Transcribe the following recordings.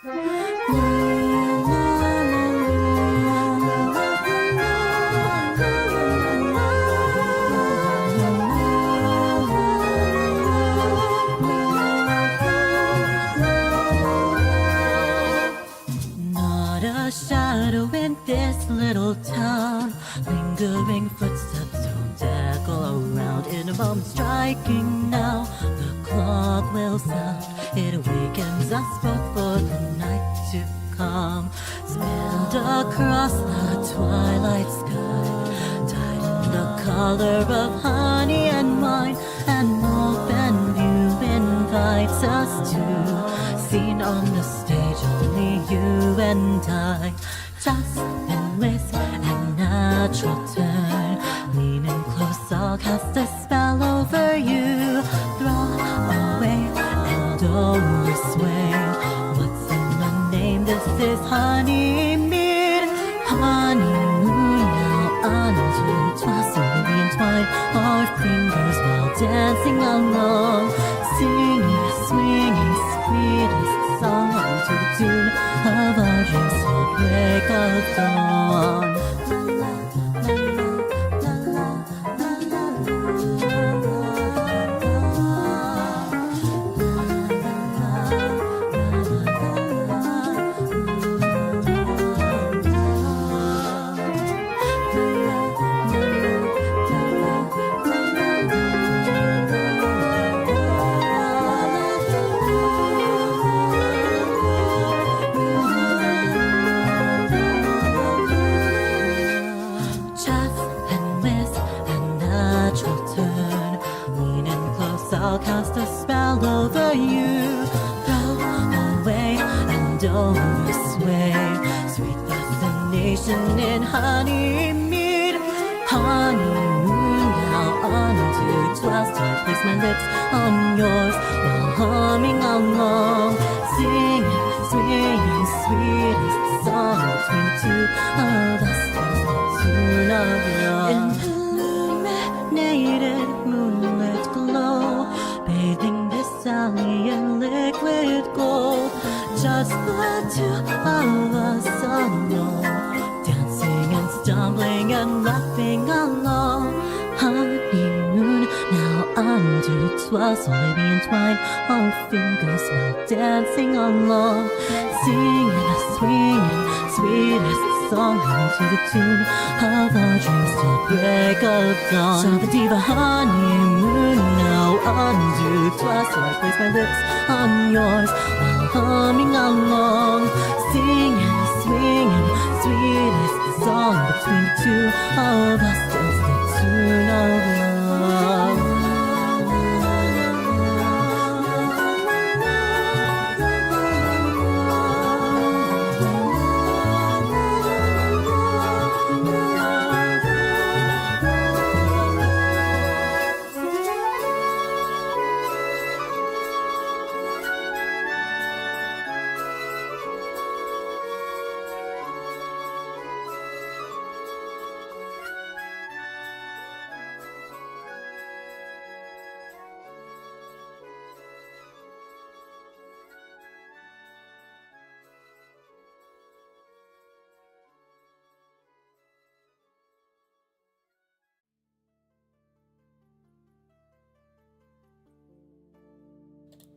Not a shadow in this little town. Lingering footsteps don't echo around. In a moment striking now, the clock will sound. It awakens us both for the night to come. Spilled across the twilight sky, dyed in the color of honey and wine. An open view invites us to. Seen on the stage, only you and I. Just and with a natural turn, leaning close, I'll cast a spell over you. Throw away and oversway. What's in the name? This is honeymead. Honeymoon now intertwined, slowly entwine our fingers while dancing along, singing, swinging, sweetest song to the tune of our dreams till break of dawn. I'll cast a spell over you. Throw away and oversway. Sweet fascination in honeymead. Honeymoon now intertwined. So I place my lips on yours while humming along, singing, swinging, sweetest song between the two of us. The tune of love. Illuminated moonlit glow, bathing this alley in liquid gold. Just the two of us alone, dancing and stumbling and laughing along. Honeymoon now intertwined, slowly entwined our fingers while dancing along, singing, swinging, sweetest song to the tune of our dreams till break of dawn. Sabbatiba honeymoon now intertwined, so I place my lips on yours while humming along, singing, swinging, sweetest song between the two of us till the tune of love.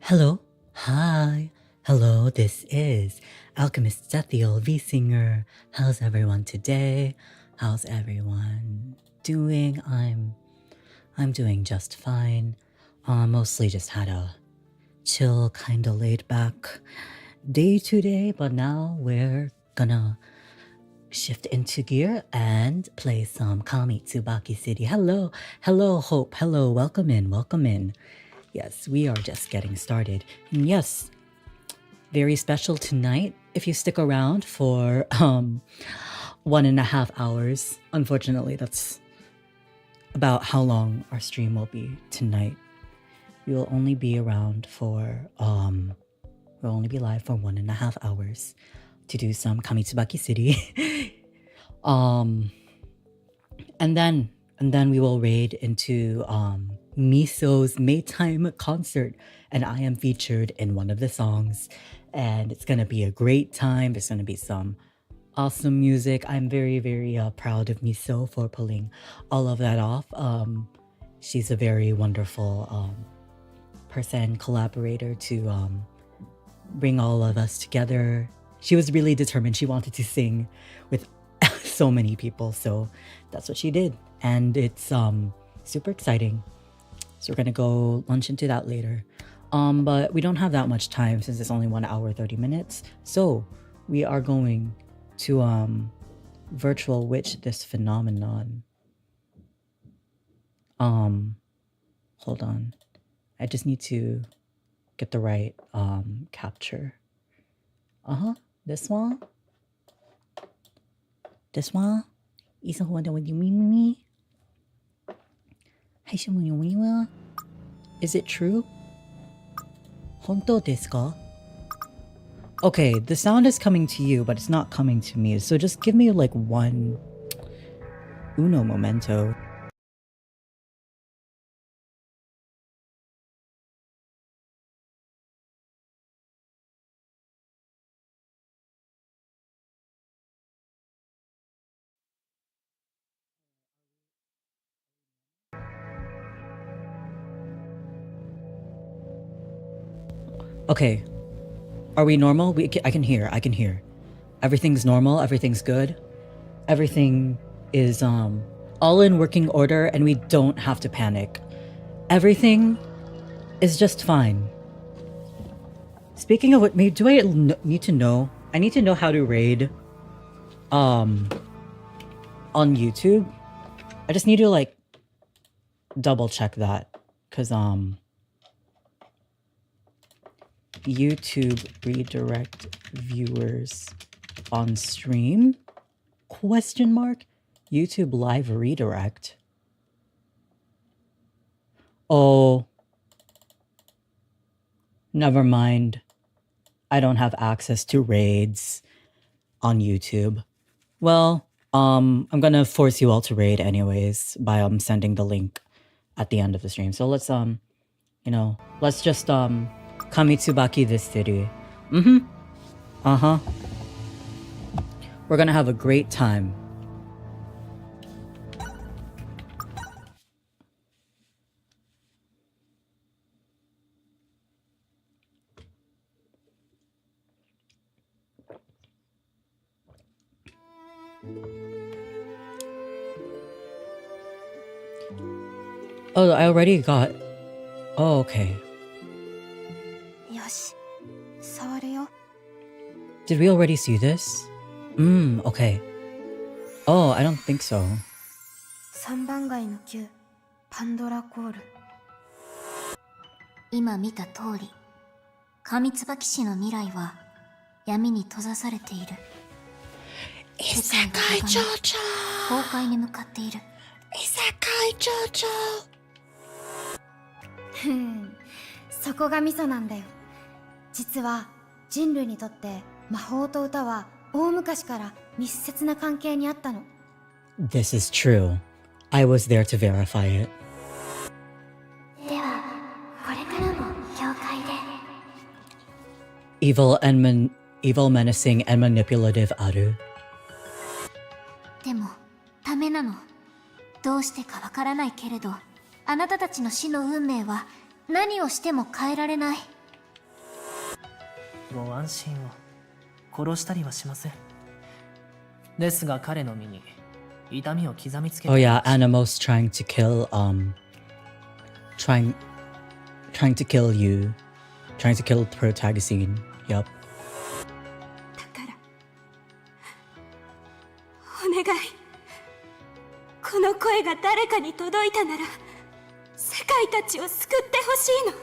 Hello, hi, hello, this is AlchemizedZETHIEL, VSinger. How's everyone today? How's everyone doing? I'm doing just fine. Mostly just had a chill, kinda laid back day today, but now we're gonna shift into gear and play some Kamitsubaki City. Hello, hello, Hope, hello, welcome in, welcome in. Yes, we are just getting started. And yes, very special tonight. If you stick around for 1.5 hours, unfortunately, that's about how long our stream will be tonight. We will only be around for, we'll only be live for 1.5 hours to do some Kamitsubaki City. And then we will raid into Miso's Maytime concert, and I am featured in one of the songs. and it's gonna be a great time. There's gonna be some awesome music. I'm very, very proud of Miso for pulling all of that off. She's a very wonderful person, collaborator to bring all of us together. She was really determined. She wanted to sing with so many people, so that's what she did, and it's super exciting. So we're gonna go lunch into that later. But we don't have that much time since it's only 1 hour 30 minutes. So we are going to virtual witch this phenomenon. Hold on. I just need to get the right capture. This one. This one. Is it true? 本当ですか? Okay, the sound is coming to you, but it's not coming to me. So just give me like uno momento. Okay, are we normal? I can hear. Everything's normal, everything's good. Everything is all in working order, and we don't have to panic. Everything is just fine. Speaking of what, do I need to know? I need to know how to raid on YouTube. I just need to like double check that, because YouTube redirect viewers on stream? Question mark? YouTube live redirect? Oh, never mind. I don't have access to raids on YouTube. Well, I'm gonna force you all to raid anyways by sending the link at the end of the stream. So let's let's just Kamitsubaki this city. We're gonna have a great time. Oh, I already got... Oh, okay. Did we already see this? Okay. Oh, I don't think so. 3番街の9パンドラコール。今見た通り、上椿市の未来は闇に閉ざされている。異世界情緒。崩壊に向かっている。異世界情緒。そこがミソなんだよ。実は人類にとって魔法と歌は大昔から密接な関係にあったの。This is true. I was there to verify it. では、これからも教会で。Evil, menacing, and manipulative Aru. でも、ダメなの。どうしてかわからないけれど、あなたたちの死の運命は何をしても変えられない。ご安心を。殺したりはしません。ですが彼の身に痛みを刻みつけて。Oh yeah, Animo's trying to kill trying to kill you, trying to kill Protagazine. Yup. だからお願い。この声が誰かに届いたなら世界たちを救ってほしいの。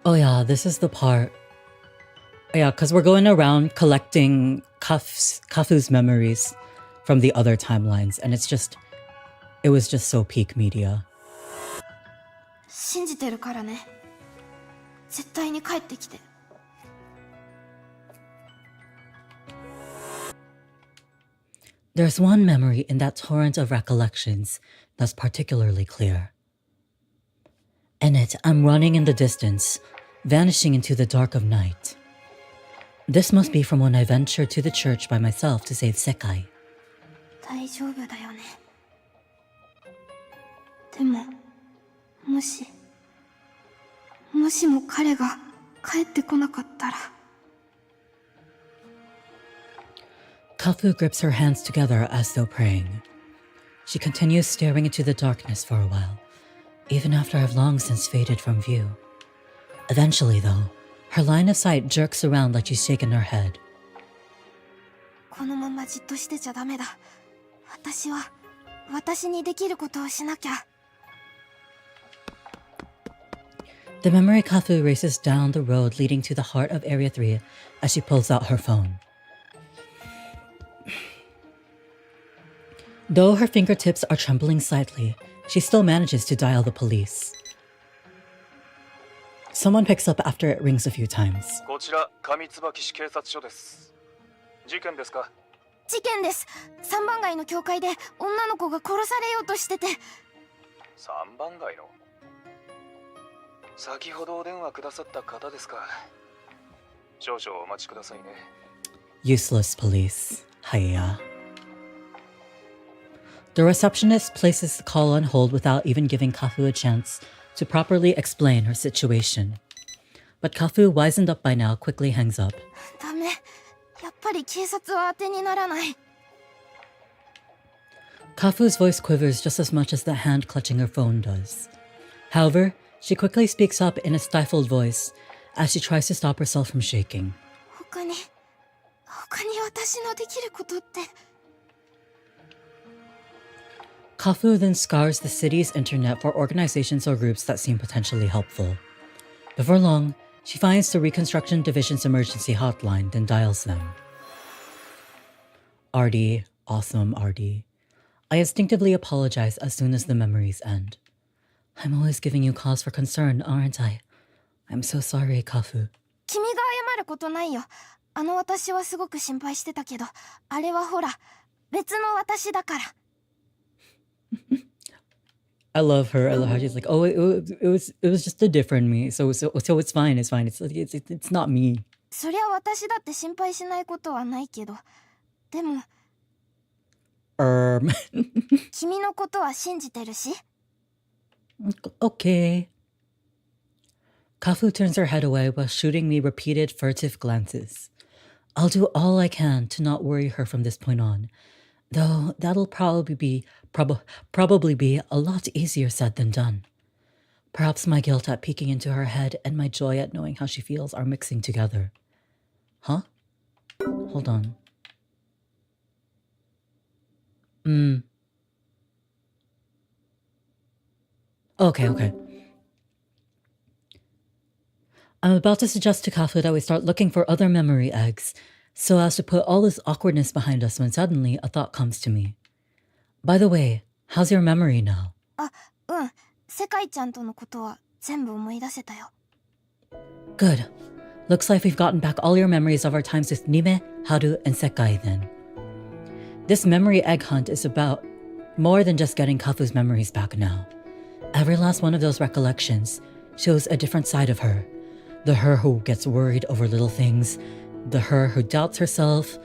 Oh yeah, this is the part. Yeah, because we're going around collecting Kafu's memories from the other timelines, and it was just so peak media. 信じてるからね。絶対に帰ってきて。There's one memory in that torrent of recollections that's particularly clear. In it, I'm running in the distance, vanishing into the dark of night. This must be from when I ventured to the church by myself to save Sekai. 大丈夫だよね。でも、もしも彼が帰ってこなかったら。Kafu grips her hands together as though praying. She continues staring into the darkness for a while, even after I've long since faded from view. Eventually, though, her line of sight jerks around like she's shaking her head. このままじっとしてちゃダメだ。私は私にできることをしなきゃ。The memory Kafu races down the road leading to the heart of Area 3 as she pulls out her phone. Though her fingertips are trembling slightly, she still manages to dial the police. Someone picks up after it rings a few times. こちらKamitsubaki市警察署です。事件ですか？事件です。3番街の教会で女の子が殺されようとしてて。3番街の？先ほどお電話くださった方ですか。少々お待ちくださいね。Useless police. Hiya. The receptionist places the call on hold without even giving Kafu a chance to properly explain her situation. But Kafu, wizened up by now, quickly hangs up. ダメ。やっぱり警察は当てにならない。Kafu's voice quivers just as much as the hand clutching her phone does. However, she quickly speaks up in a stifled voice as she tries to stop herself from shaking. 他に私のできることって。Kafu then scours the city's internet for organizations or groups that seem potentially helpful. Before long, she finds the Reconstruction Division's emergency hotline, then dials them. RD, awesome RD. I instinctively apologize as soon as the memories end. I'm always giving you cause for concern, aren't I? I'm so sorry, Kafu. 君が謝ることないよ。私はすごく心配してたけど、あれはほら、別の私だから。I love her. I love how she's like, oh, it was just a different me. So it's fine. It's fine. It's not me. そりゃ私だって心配しないことはないけど、でも君のことは信じてるし。Okay. Kafu turns her head away while shooting me repeated furtive glances. I'll do all I can to not worry her from this point on, though that'll probably be a lot easier said than done. Perhaps my guilt at peeking into her head and my joy at knowing how she feels are mixing together. Huh? Hold on. Okay. I'm about to suggest to Kafu that we start looking for other memory eggs, so as to put all this awkwardness behind us when suddenly a thought comes to me. By the way, how's your memory now? 世界ちゃんとのことは全部思い出せたよ。Good. Looks like we've gotten back all your memories of our times with Nime, Haru, and Sekai then. This memory egg hunt is about more than just getting Kafu's memories back now. Every last one of those recollections shows a different side of her. The her who gets worried over little things, the her who doubts herself,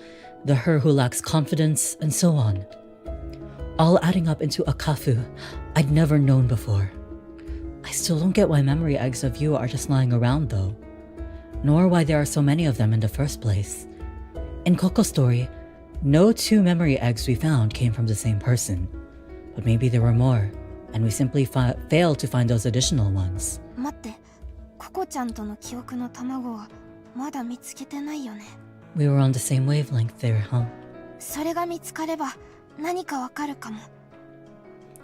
the her who lacks confidence, and so on. All adding up into a Kafu I'd never known before. I still don't get why memory eggs of you are just lying around though, nor why there are so many of them in the first place. In Coco's story, no two memory eggs we found came from the same person, but maybe there were more, and we simply failed to find those additional ones. 待って、ココちゃんとの記憶の卵はまだ見つけてないよね。We were on the same wavelength there, huh? それが見つかれば何かわかるかも。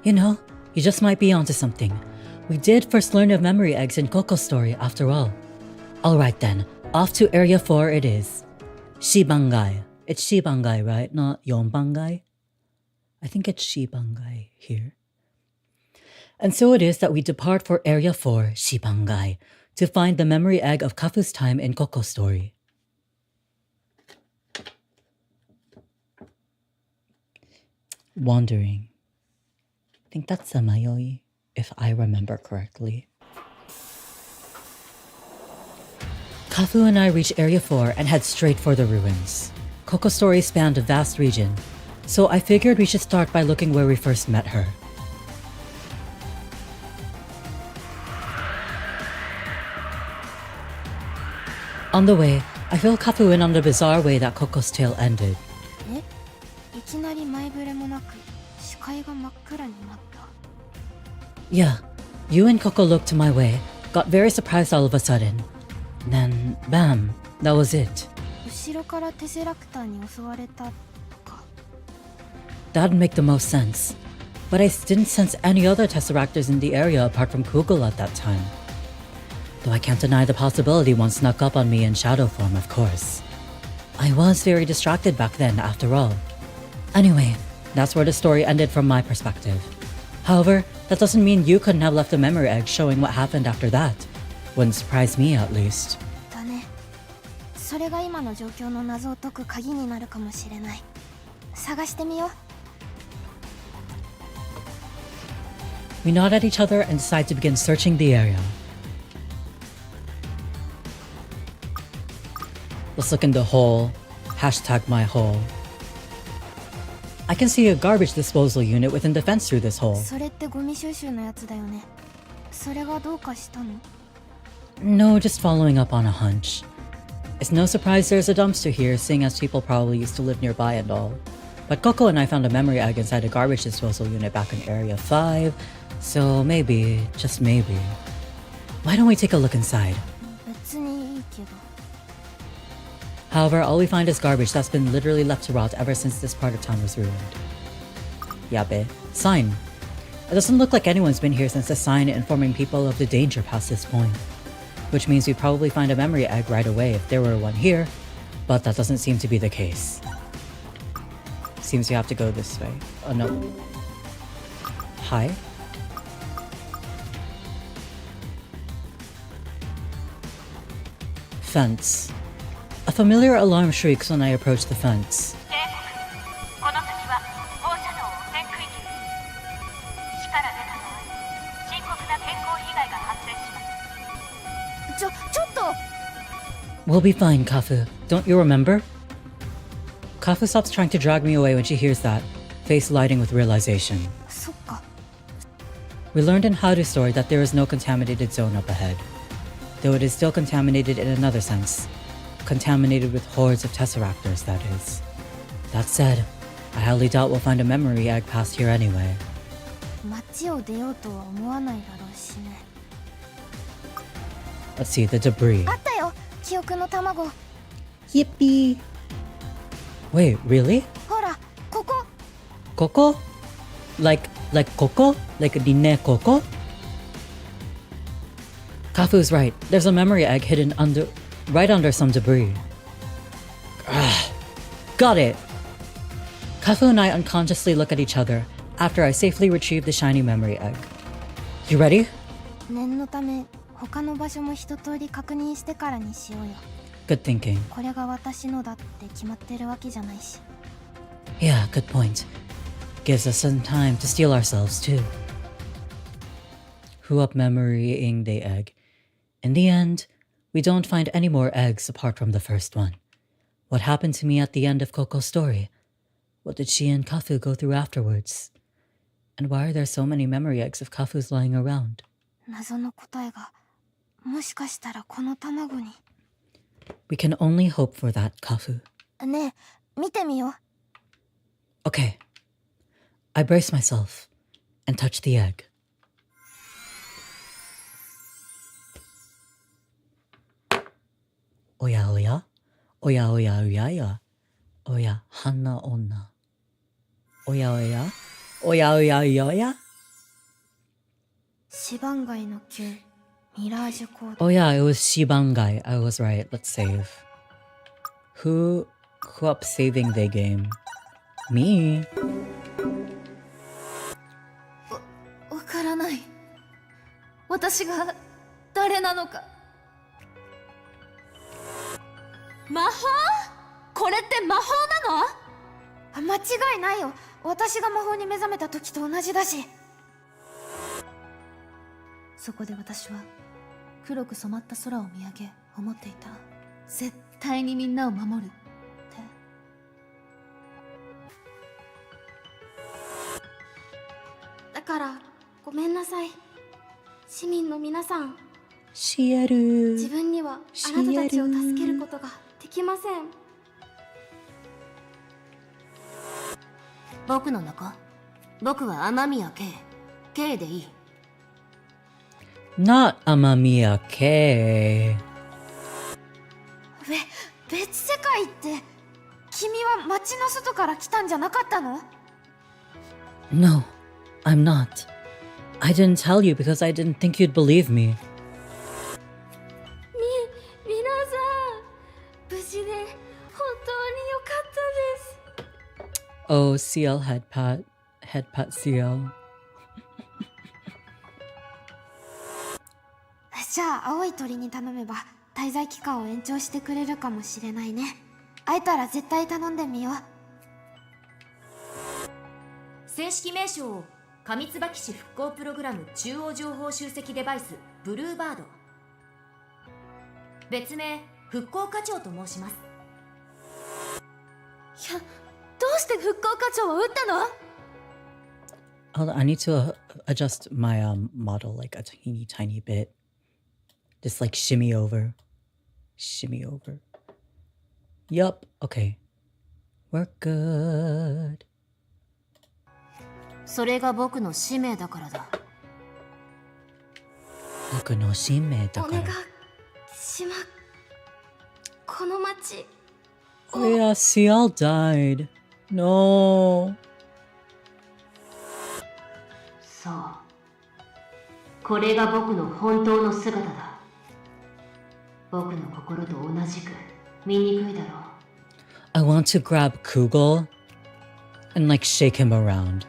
You know, you just might be onto something. We did first learn of memory eggs in Coco's story, after all. Alright then, off to Area 4 it is. Shibangai. It's Shibangai, right? Not Yonbangai? I think it's Shibangai here. And so it is that we depart for Area 4, Shibangai, to find the memory egg of Kafu's time in Coco's story. Wandering. I think that's a Mayoi, if I remember correctly. Kafu and I reach Area 4 and head straight for the ruins. Coco's story spanned a vast region, so I figured we should start by looking where we first met her. On the way, I fill Kafu in on the bizarre way that Coco's tale ended. いきなり前触れもなく視界が真っ暗になった。 Yeah, you and Coco looked to my way, got very surprised all of a sudden. Then, bam, that was it. 後ろからテセラクターに襲われたとか。 That'd make the most sense. But I didn't sense any other Tesseractors in the area apart from Kugel at that time. Though I can't deny the possibility one snuck up on me in shadow form, of course. I was very distracted back then, after all. Anyway, that's where the story ended from my perspective. However, that doesn't mean you couldn't have left a memory egg showing what happened after that. Wouldn't surprise me, at least. だね。それが今の状況の謎を解く鍵になるかもしれない。探してみよう。 We nod at each other and decide to begin searching the area. Let's look in the hole. Hashtag my hole. I can see a garbage disposal unit within the fence through this hole. それってゴミ収集のやつだよね。それがどうかしたの？ No, just following up on a hunch. It's no surprise there's a dumpster here, seeing as people probably used to live nearby and all. But Coco and I found a memory egg inside a garbage disposal unit back in Area 5, so maybe, just maybe. Why don't we take a look inside? 別にいいけど。 However, all we find is garbage that's been literally left to rot ever since this part of town was ruined. Yabe. Sign. It doesn't look like anyone's been here since the sign informing people of the danger past this point. Which means we'd probably find a memory egg right away if there were one here, but that doesn't seem to be the case. Seems we have to go this way. Oh no. Hi? Fence. A familiar alarm shrieks when I approach the fence. この先は放射能汚染区域です。市から出た場合、深刻な健康被害が発生します。ちょっと。 We'll be fine, Kafu. Don't you remember? Kafu stops trying to drag me away when she hears that, face lighting with realization. そっか。 We learned in Haru's story that there is no contaminated zone up ahead, though it is still contaminated in another sense. Contaminated with hordes of Tesseractors, that is. That said, I highly doubt we'll find a memory egg past here anyway. 街を出ようとは思わないだろうしね。 Let's see, the debris. あったよ、記憶の卵。 Yippee! Wait, really? ほら、ここ。 Coco? Like Coco? Like Dine Coco? Kafu's right. There's a memory egg hidden right under some debris. Got it! Kafu and I unconsciously look at each other after I safely retrieve the shiny memory egg. You ready? 念のため、他の場所も一通り確認してからにしようよ。 Good thinking. これが私のだって決まってるわけじゃないし。 Yeah, good point. Gives us some time to steal ourselves too. Who up memorying the egg? In the end, we don't find any more eggs apart from the first one. What happened to me at the end of Coco's story? What did she and Kafu go through afterwards? And why are there so many memory eggs of Kafu's lying around? 謎の答えが、もしかしたらこの卵に。 We can only hope for that, Kafu. ねえ、見てみよう。 Okay. I brace myself and touch the egg. Oya oya? Oya oya oya ya? Oya hanna onna? Oya oya? Oya oya oya ya? シバンガイの9、ミラージュコード。 Oh yeah, it was Shibangai. I was right. Let's save. Who up saving the game? Me. わからない。私が誰なのか。魔法？これって魔法なの？あ、間違いないよ。私が魔法に目覚めた時と同じだし。そこで私は黒く染まった空を見上げ思っていた。絶対にみんなを守るって。だからごめんなさい、市民の皆さん。シエル自分にはあなたたちを助けることができません。僕の中、僕は雨宮 K でいい。 Not Amamiya K. 別世界って、君は街の外から来たんじゃなかったの？ No, I'm not. I didn't tell you because I didn't think you'd believe me. 皆さん、無事で本当によかったです。 Oh, CL head pat. Head pat CL. じゃあ青い鳥に頼めば滞在期間を延長してくれるかもしれないね。会えたら絶対頼んでみよう。正式名称を上椿市復興プログラム中央情報集積デバイスブルーバード、別名復興課長と申します。いや、どうして復興課長を撃ったの？ Hold on, I need to adjust my model like a teeny tiny bit. Just like shimmy over. Shimmy over. Yup, okay. We're good. それが僕の使命だからだ。僕の使命だから。お願いします。この街 Oh yeah, CL died. No. そう、これが僕の本当の姿だ。僕の心と同じく醜いだろう。 I want to grab Kugel and like shake him around.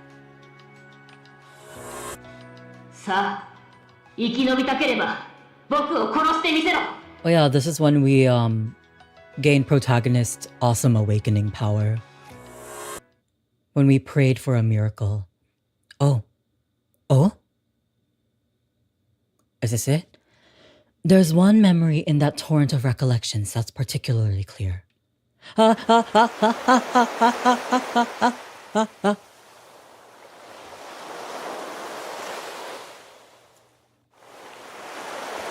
さあ、生き延びたければ僕を殺してみせろ。 Oh yeah, this is when we gain protagonist awesome awakening power. When we prayed for a miracle. Oh. Is this it? There's one memory in that torrent of recollections that's particularly clear.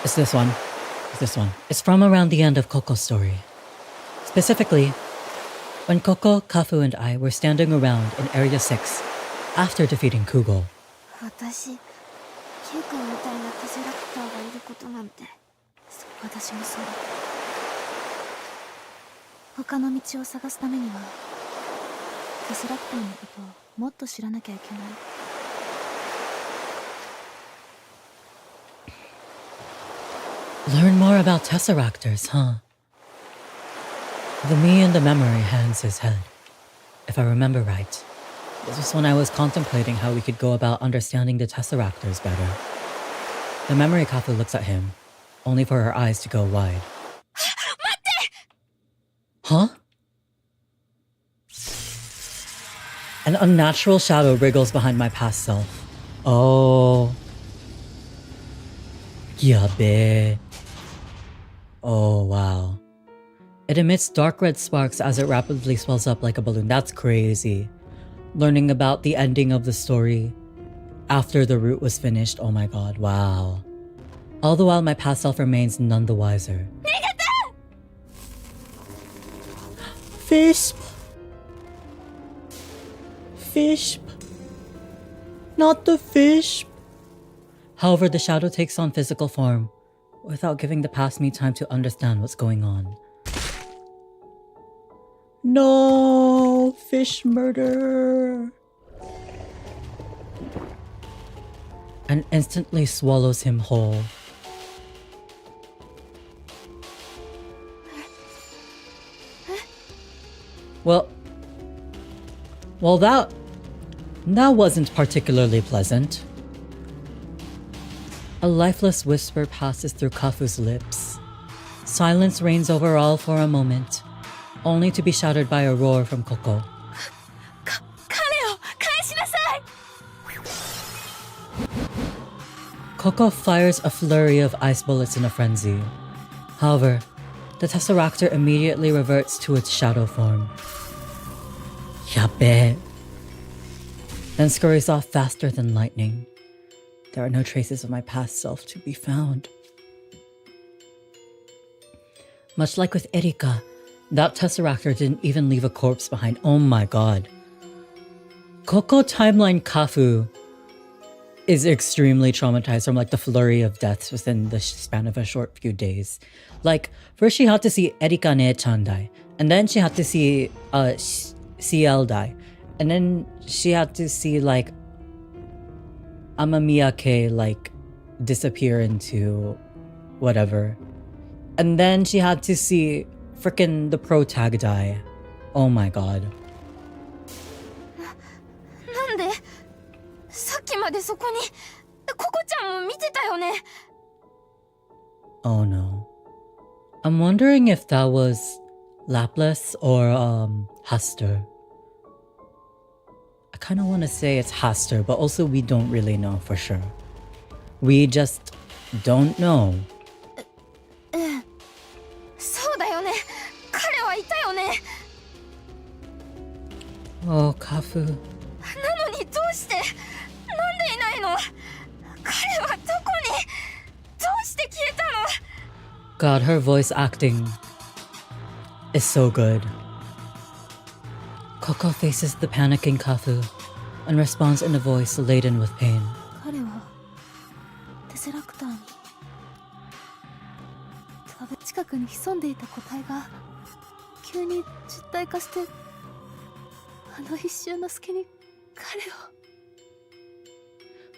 It's this one. It's from around the end of Coco's story. Specifically, when Coco, Kafu, and I were standing around in Area 6 after defeating Kugel. 私、キュウ君みたいなテセラクターがいることなんて。私もそう。他の道を探すためにはテスラクターのことをもっと知らなきゃいけない。Learn more about Tesseractors, huh? The me in the memory hangs his head. If I remember right, this was when I was contemplating how we could go about understanding the Tesseractors better. The memory Kafu looks at him, only for her eyes to go wide. Huh? An unnatural shadow wriggles behind my past self. Oh. Yabe. Oh, wow. It emits dark red sparks as it rapidly swells up like a balloon. That's crazy. Learning about the ending of the story after the route was finished. Oh my god, wow. All the while, my past self remains none the wiser. Fisp! Fisp! Not the fish! However, the shadow takes on physical form without giving the past me time to understand what's going on. No! Fish murder! And instantly swallows him whole. Well, that wasn't particularly pleasant. A lifeless whisper passes through Kafu's lips. Silence reigns over all for a moment, only to be shattered by a roar from Coco. Coco fires a flurry of ice bullets in a frenzy. However, the Tesseractor immediately reverts to its shadow form. Yabe. Then scurries off faster than lightning. There are no traces of my past self to be found. Much like with Erika, that Tesseractor didn't even leave a corpse behind. Oh my god. Coco Timeline Kafu is extremely traumatized from like the flurry of deaths within the span of a short few days. Like, first she had to see Erika Ne-chan die, and then she had to see CL die, and then she had to see like Amamiyake like disappear into whatever, and then she had to see frickin' the pro tag die. Oh my god. なんでさっきまでそこにココちゃんも見てたよね。 Oh no. I'm wondering if that was Laplace or Haster. I kind of want to say it's Haster, but also we don't really know for sure. We just don't know. そうだよね。彼はいたよね。 Oh, Kafu. なのにどうしてなんでいないの。彼はどこにどうして消えたの。 God, her voice acting is so good. Coco faces the panicking Kafu and responds in a voice laden with pain. 彼はテセラクターに近くに潜んでいた個体が急に実体化してあの一瞬の隙に彼を。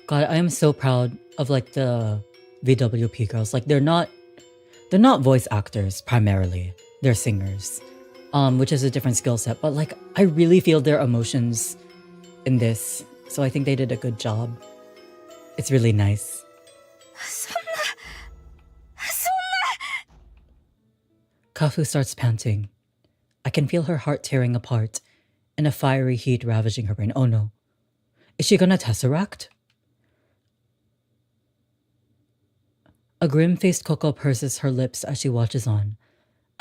God, I am so proud of like the VWP girls. Like they're not voice actors primarily. They're singers. Which is a different skill set, but like I really feel their emotions in this. So I think they did a good job. It's really nice. そんな Kafu starts panting. I can feel her heart tearing apart and a fiery heat ravaging her brain. Oh no. Is she gonna tesseract? A grim-faced Coco purses her lips as she watches on,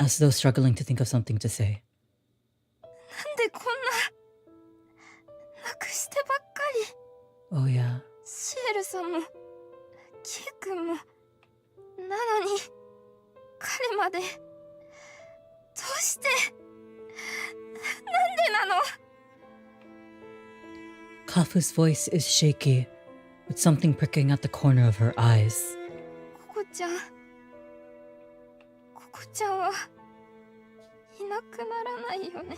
as though struggling to think of something to say. なんでこんななくしてばっかり。 Oh yeah. シエルさんもキイ君もなのに彼までどうしてなんでなの。 Kafu's voice is shaky, with something pricking at the corner of her eyes. ココちゃんはいなくならないよね。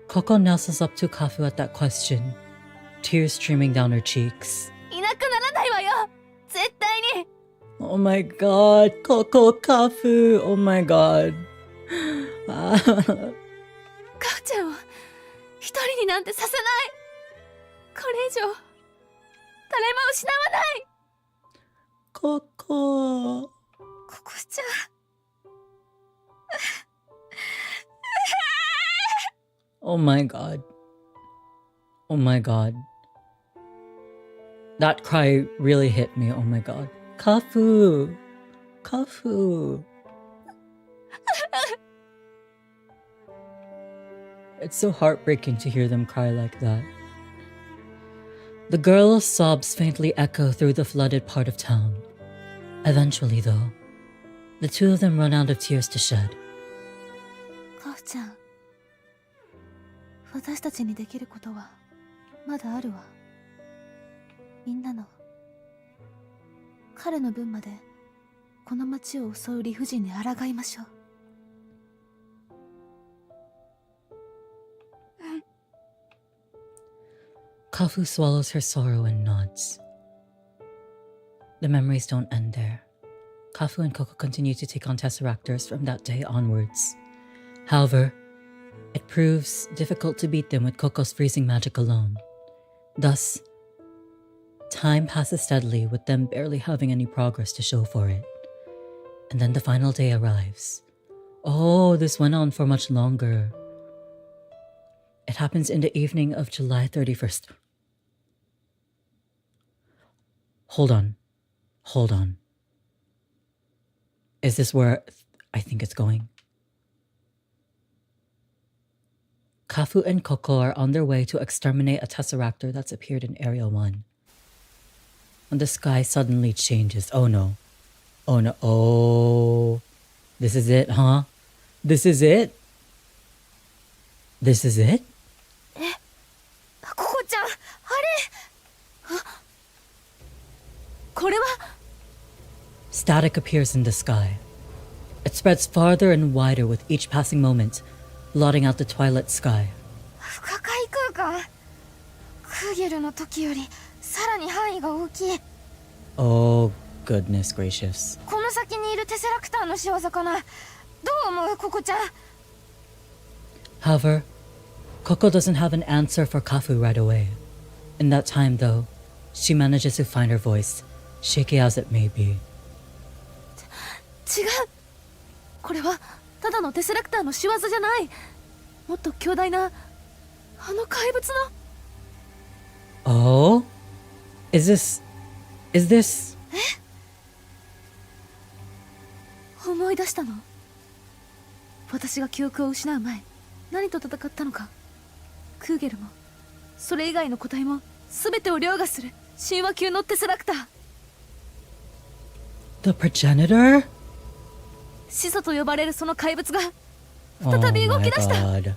Coco nestles up to Kafu at that question, tears streaming down her cheeks. いなくならないわよ絶対に。 Oh my god, Coco Kafu, oh my god. 母ちゃんを一人になんてさせない。これ以上誰も失わない。 Coco. ココちゃん。 Oh my god. Oh my god. That cry really hit me, oh my god. Kafu. Kafu. It's so heartbreaking to hear them cry like that. The girl's sobs faintly echo through the flooded part of town. Eventually, though, the two of them run out of tears to shed. 母ちゃん、私たちにできることはまだあるわ。みんなの彼の分までこの町を襲う理不尽に抗いましょう。 Kafu swallows her sorrow and nods. The memories don't end there. Kafu and Coco continue to take on Tesseractors from that day onwards. However, it proves difficult to beat them with Coco's freezing magic alone. Thus, time passes steadily with them barely having any progress to show for it. And then the final day arrives. Oh, this went on for much longer. It happens in the evening of July 31st. Hold on. Is this where I think it's going? Kafu and Coco are on their way to exterminate a Tesseractor that's appeared in Area 1. When the sky suddenly changes. Oh no. Oh no. Oh. This is it, huh? This is it? This is it? ココちゃん、あれこれは Static appears in the sky. It spreads farther and wider with each passing moment, blotting out the twilight sky. 不可解空間。クーゲルの時よりさらに範囲が大きい。 Oh, goodness gracious. この先にいるテセラクターの仕業かな。どう思う、ココちゃん。 However, Coco doesn't have an answer for Kafu right away. In that time, though, she manages to find her voice, shaky as it may be. 違う。これはただのテセラクターの仕業じゃない。もっと強大なあの怪物の。Oh? Is this... 思い出したの。私が記憶を失う前、何と戦ったのか。クーゲルもそれ以外の個体も全てを凌駕する神話級のテセラクター。 The progenitor? 始祖と呼ばれるその怪物が再び動き出した。 God.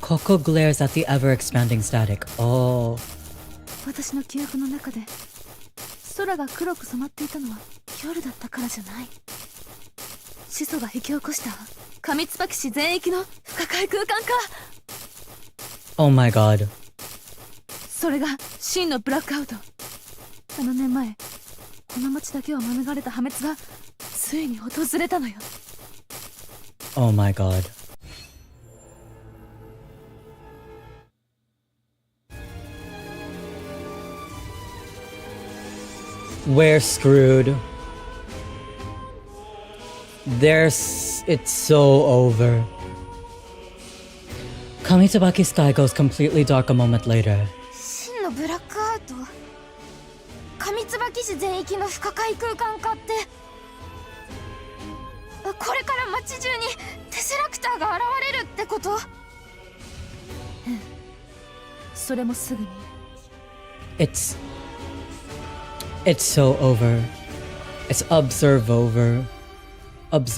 Coco glares at the ever-expanding static. Oh. 私の記憶の中で空が黒く染まっていたのは夜だったからじゃない。始祖が引き起こしたカミツバキ市全域の不可解空間か。 Oh my god. それが真のブラックアウト。7年前この町だけを免れた破滅がついに訪れたのよ。 Oh my god. We're screwed. It's so over. Kamitsubaki sky goes completely dark a moment later. 真のブラックアウト。上椿市全域の不可解空間化って。これから街中にテセラクターが現れるってこと？それもすぐに。 It's so over. It's observer. It's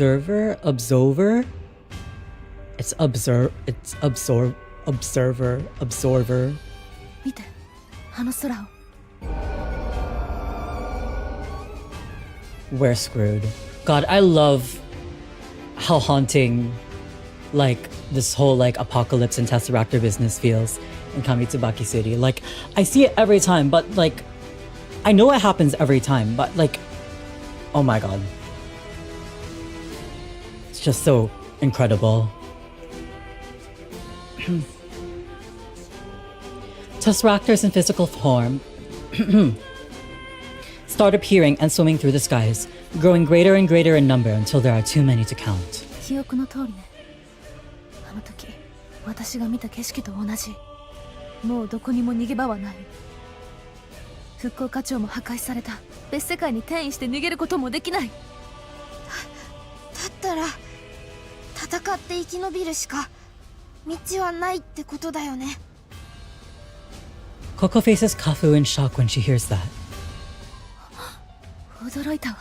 observer. 見て、あの空を。 We're screwed. God, I love how haunting like this whole like apocalypse and Tesseractor business feels in Kamitsubaki City. Like I see it every time, but like I know it happens every time, but like oh my god. It's just so incredible. Tesseractors in physical form start appearing and swimming through the skies, growing greater and greater in number until there are too many to count. 記憶の通りね。あの時、私が見た景色と同じ。もうどこにも逃げ場はない。復興課長も破壊された。別世界に転移して逃げることもできない。だったら戦って生き延びるしか道はないってことだよね。 Coco faces Kafu in shock when she hears that. 驚いたわ。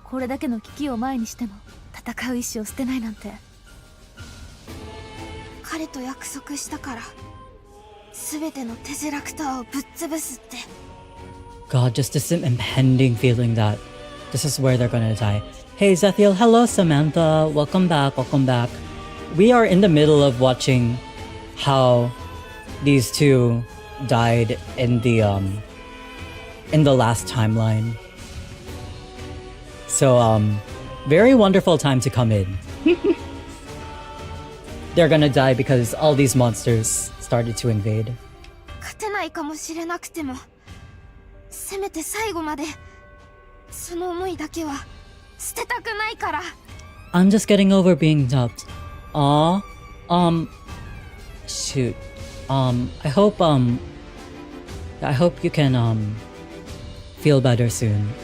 これだけの危機を前にしても戦う意志を捨てないなんて。彼と約束したから全てのテセラクターをぶっ潰すって。 God, just this impending feeling that this is where they're gonna die. Hey Zethiel, hello Samantha, welcome back. We are in the middle of watching how these two died in the last timeline. So very wonderful time to come in. They're gonna die because all these monsters started to invade. 勝てないかもしれなくてもせめて最後までその思いだけは捨てたくないから。 I'm just getting over being dubbed. Aw. Shoot. I hope you can feel better soon.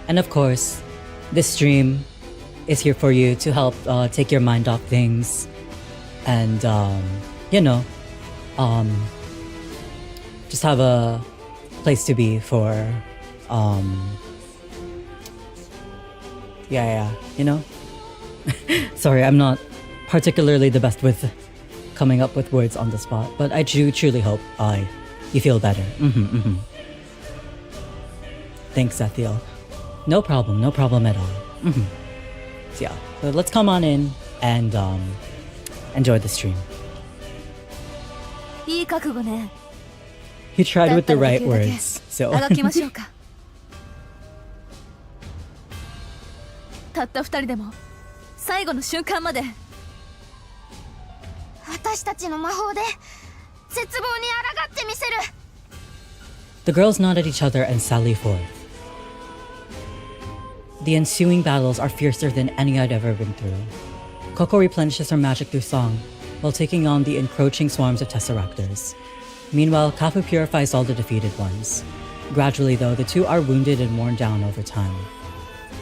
And of course, this stream is here for you to help take your mind off things and, just have a place to be for, Sorry, I'm not particularly the best with coming up with words on the spot, but I do truly hope you feel better. Thanks, ZETHIEL. No problem at all. So yeah, so let's come on in and enjoy the stream. いい覚悟ね。 He tried with the right words, so あがきましょうか。たった二人でも最後の瞬間まで。私たちの魔法で絶望に抗ってみせる。 the girls nod at each other and sally forth. The ensuing battles are fiercer than any I'd ever been through. Coco replenishes her magic through song, while taking on the encroaching swarms of Tesseractors. Meanwhile, Kafu purifies all the defeated ones. Gradually, though, the two are wounded and worn down over time,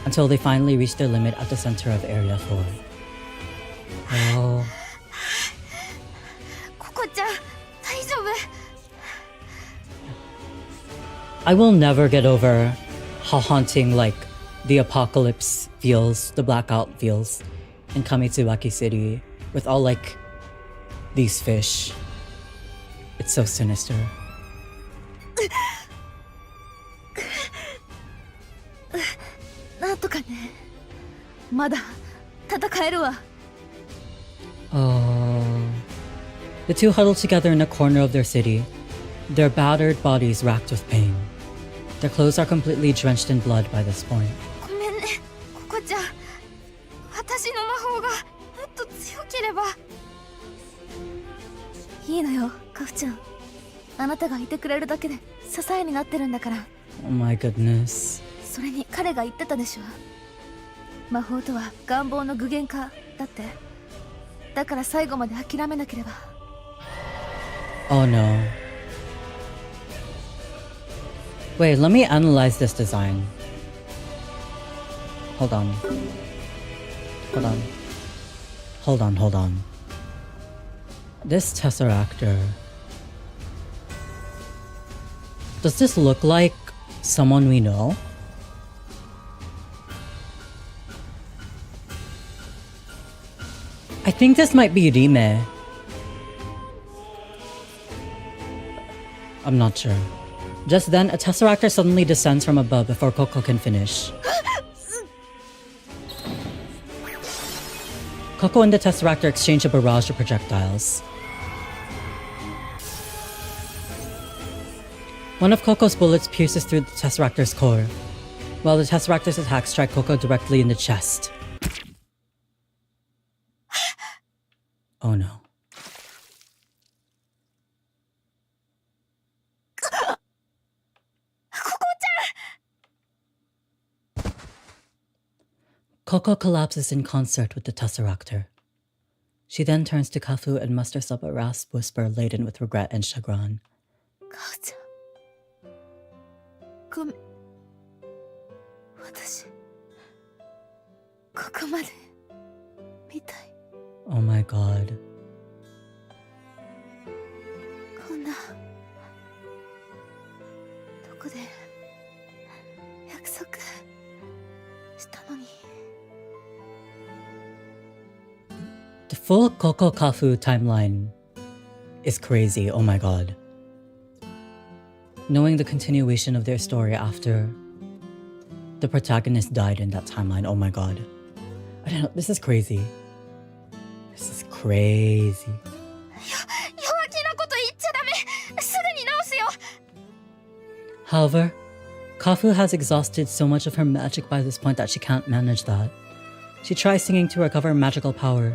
until they finally reach their limit at the center of Area 4. Oh. ココちゃん、大丈夫？ I will never get over how haunting, the apocalypse feels, the blackout feels in Kamitsubaki City with all, these fish. It's so sinister. なんとかね。まだ戦えるわ。 Oh. The two huddle together in a corner of their city, their battered bodies racked with pain. Their clothes are completely drenched in blood by this point. ごめんね、ココちゃん。私の魔法がもっと強ければ。いいのよ、カフちゃん。あなたがいてくれるだけで支えになってるんだから。 Oh my goodness. それに彼が言ってたでしょ。魔法とは願望の具現化だって。だから最後まで諦めなければ。 Oh no. Wait, let me analyze this design. Hold on. This Tesseractor. Does this look like someone we know? I think this might be Rime. I'm not sure. Just then, a Tesseractor suddenly descends from above before Coco can finish. Coco and the Tesseractor exchange a barrage of projectiles. One of Coco's bullets pierces through the Tesseractor's core, while the Tesseractor's attacks strike Coco directly in the chest. Oh no. Coco collapses in concert with the Tesseractor. She then turns to Kafu and musters up a rasp whisper laden with regret and chagrin. カフちゃん。ごめん。私、ここまで見たい。 Oh my god. こんな、どこで約束したのに。 The full Coco Kafu timeline is crazy, oh my god. Knowing the continuation of their story after the protagonist died in that timeline, oh my god. I don't know, this is crazy. This is crazy. 弱気なこと言っちゃダメ。すぐに直すよ。 However, Kafu has exhausted so much of her magic by this point that she can't manage that. She tries singing to recover magical power,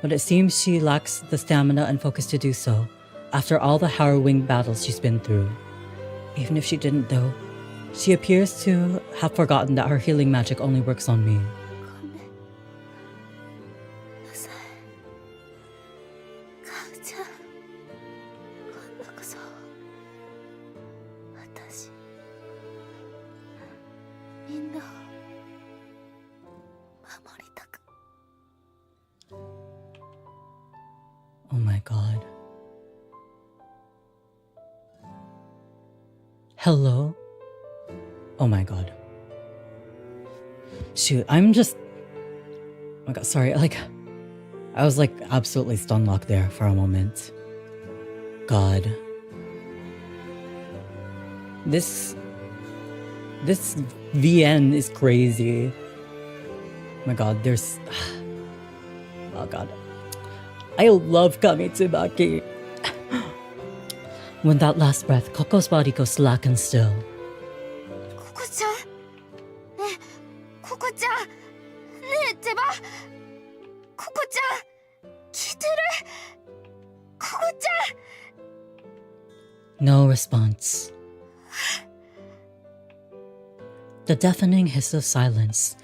but it seems she lacks the stamina and focus to do so after all the harrowing battles she's been through. Even if she didn't though, she appears to have forgotten that her healing magic only works on me. ごめんなさい。カフちゃん。今度こそ。私。みんなを守りたく。 Oh my god. Hello? Oh my god. Shoot, I'm just... Oh my god, sorry, like... I was like absolutely stun-locked there for a moment. God. This VN is crazy. Oh my god, there's... Oh god. I love Kamitsubaki. When that last breath, Koko's body goes slack and still. ココちゃん。ねえ、ココちゃん。ねえ、ゼバ。ココちゃん。聞いてる？ココちゃん。 No response. The deafening hiss of silence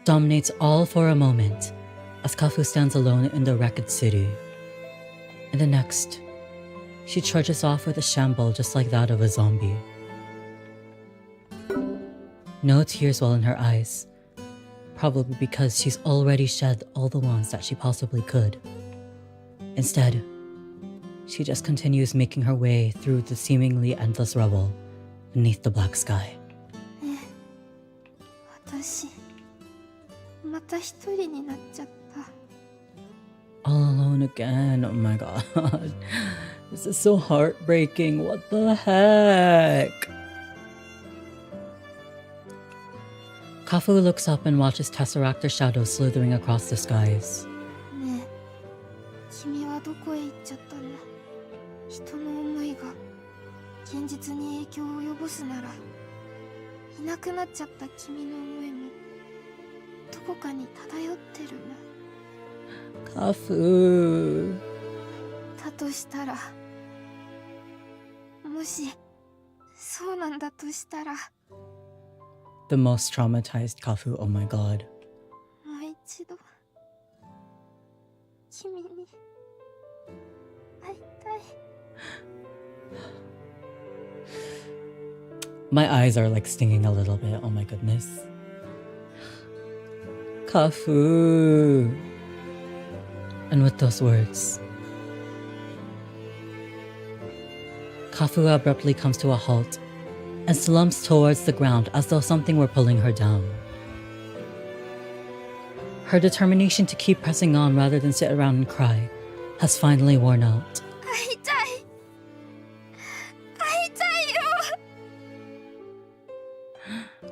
dominates all for a moment as Kafu stands alone in the wrecked city. In the next, she trudges off with a shamble just like that of a zombie. No tears well in her eyes, probably because she's already shed all the ones that she possibly could. Instead, she just continues making her way through the seemingly endless rubble beneath the black sky. 私また一人になっちゃった。 All alone again, oh my god. This is so heartbreaking, what the heck? Kafu looks up and watches Tesseractor shadows slithering across the skies. ねえ、君はどこへ行っちゃったんだ。人の思いが現実に影響を及ぼすなら、いなくなっちゃった君の思いもどこかに漂ってるの。 Kafu. だとしたら、もしそうなんだとしたら、 The most traumatized Kafu, oh my god. もう一度君に会いたい。 My eyes are like stinging a little bit, oh my goodness. Kafu. And with those words, Kafu abruptly comes to a halt and slumps towards the ground as though something were pulling her down. Her determination to keep pressing on rather than sit around and cry has finally worn out. 会いたい。会いたいよ。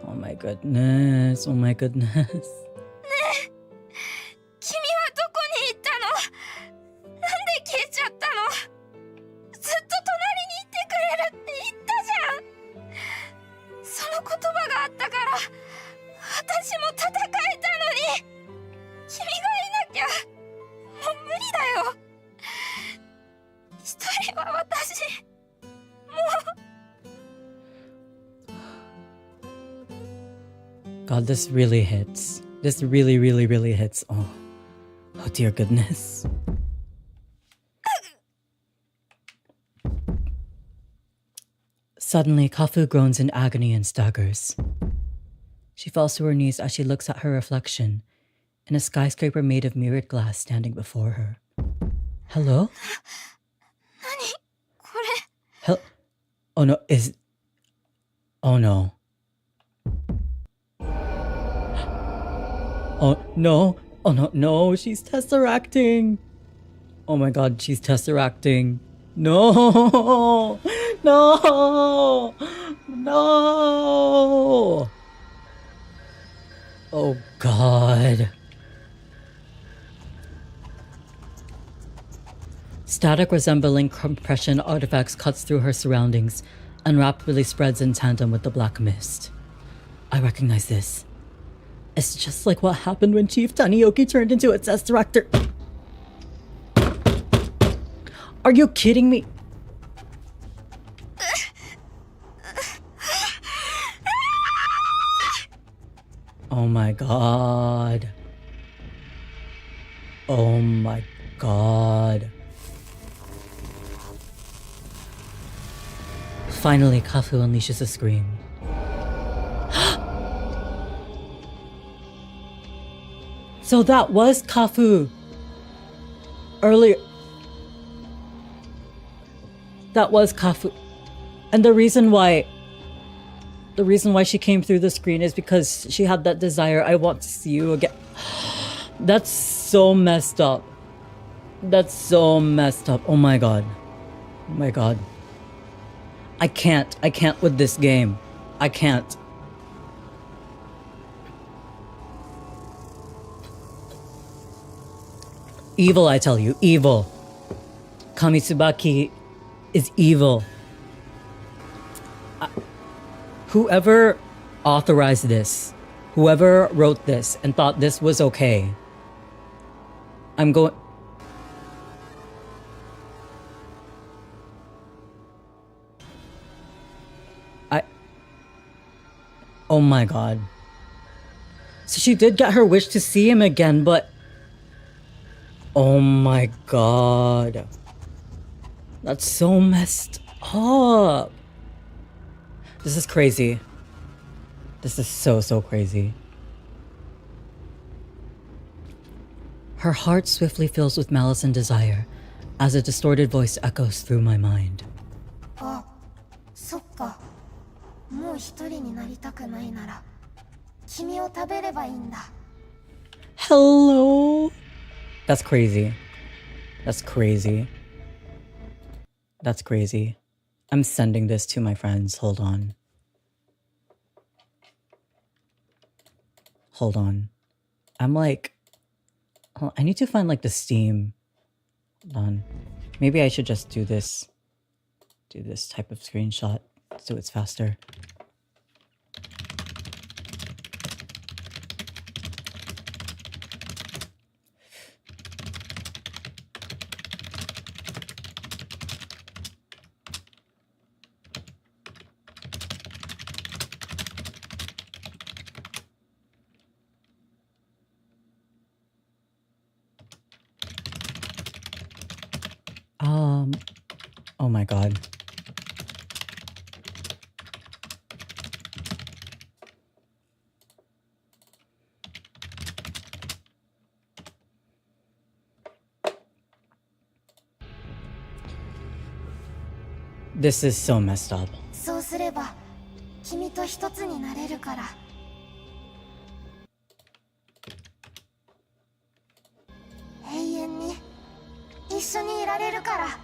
Oh my goodness, oh my goodness. 君はどこに行ったの？なんで消えちゃったの？ずっと隣にいてくれるって言ったじゃん。その言葉があったから私も戦えたのに。君がいなきゃもう無理だよ。一人は私もう。 God, this really hits. This really, really, really hits. Oh, oh dear goodness. Suddenly, Kafu groans in agony and staggers. She falls to her knees as she looks at her reflection in a skyscraper made of mirrored glass standing before her. Hello? 何これ。 Oh no, Oh no. Oh no, oh no, no, she's tesseracting. Oh my god, she's tesseracting. No, no, no. Oh god. Static resembling compression artifacts cuts through her surroundings and rapidly spreads in tandem with the black mist. I recognize this. It's just like what happened when Chief Tanioki turned into a Tesseractor. Are you kidding me? Oh my god. Oh my god. Finally, Kafu unleashes a scream. So that was Kafu. Earlier. That was Kafu. And the reason why she came through the screen is because she had that desire. I want to see you again. That's so messed up. That's so messed up. Oh my god. Oh my god. I can't with this game. I can't. Evil, I tell you. Evil. Kamitsubaki is evil. Whoever authorized this, whoever wrote this and thought this was okay, I'm going... Oh my god. So she did get her wish to see him again, but... Oh my god. That's so messed up. This is crazy. This is so crazy. Her heart swiftly fills with malice and desire as a distorted voice echoes through my mind. Ah, そっか。もう一人になりたくないなら、君を食べればいいんだ。Hello? That's crazy. That's crazy. That's crazy. I'm sending this to my friends. Hold on. Hold on. I'm like... Oh, I need to find like the Steam. Hold on. Maybe I should just do this. Do this type of screenshot so it's faster. Oh my god. This is so messed up. そうすれば、君と一つになれるから。永遠に一緒にいられるから。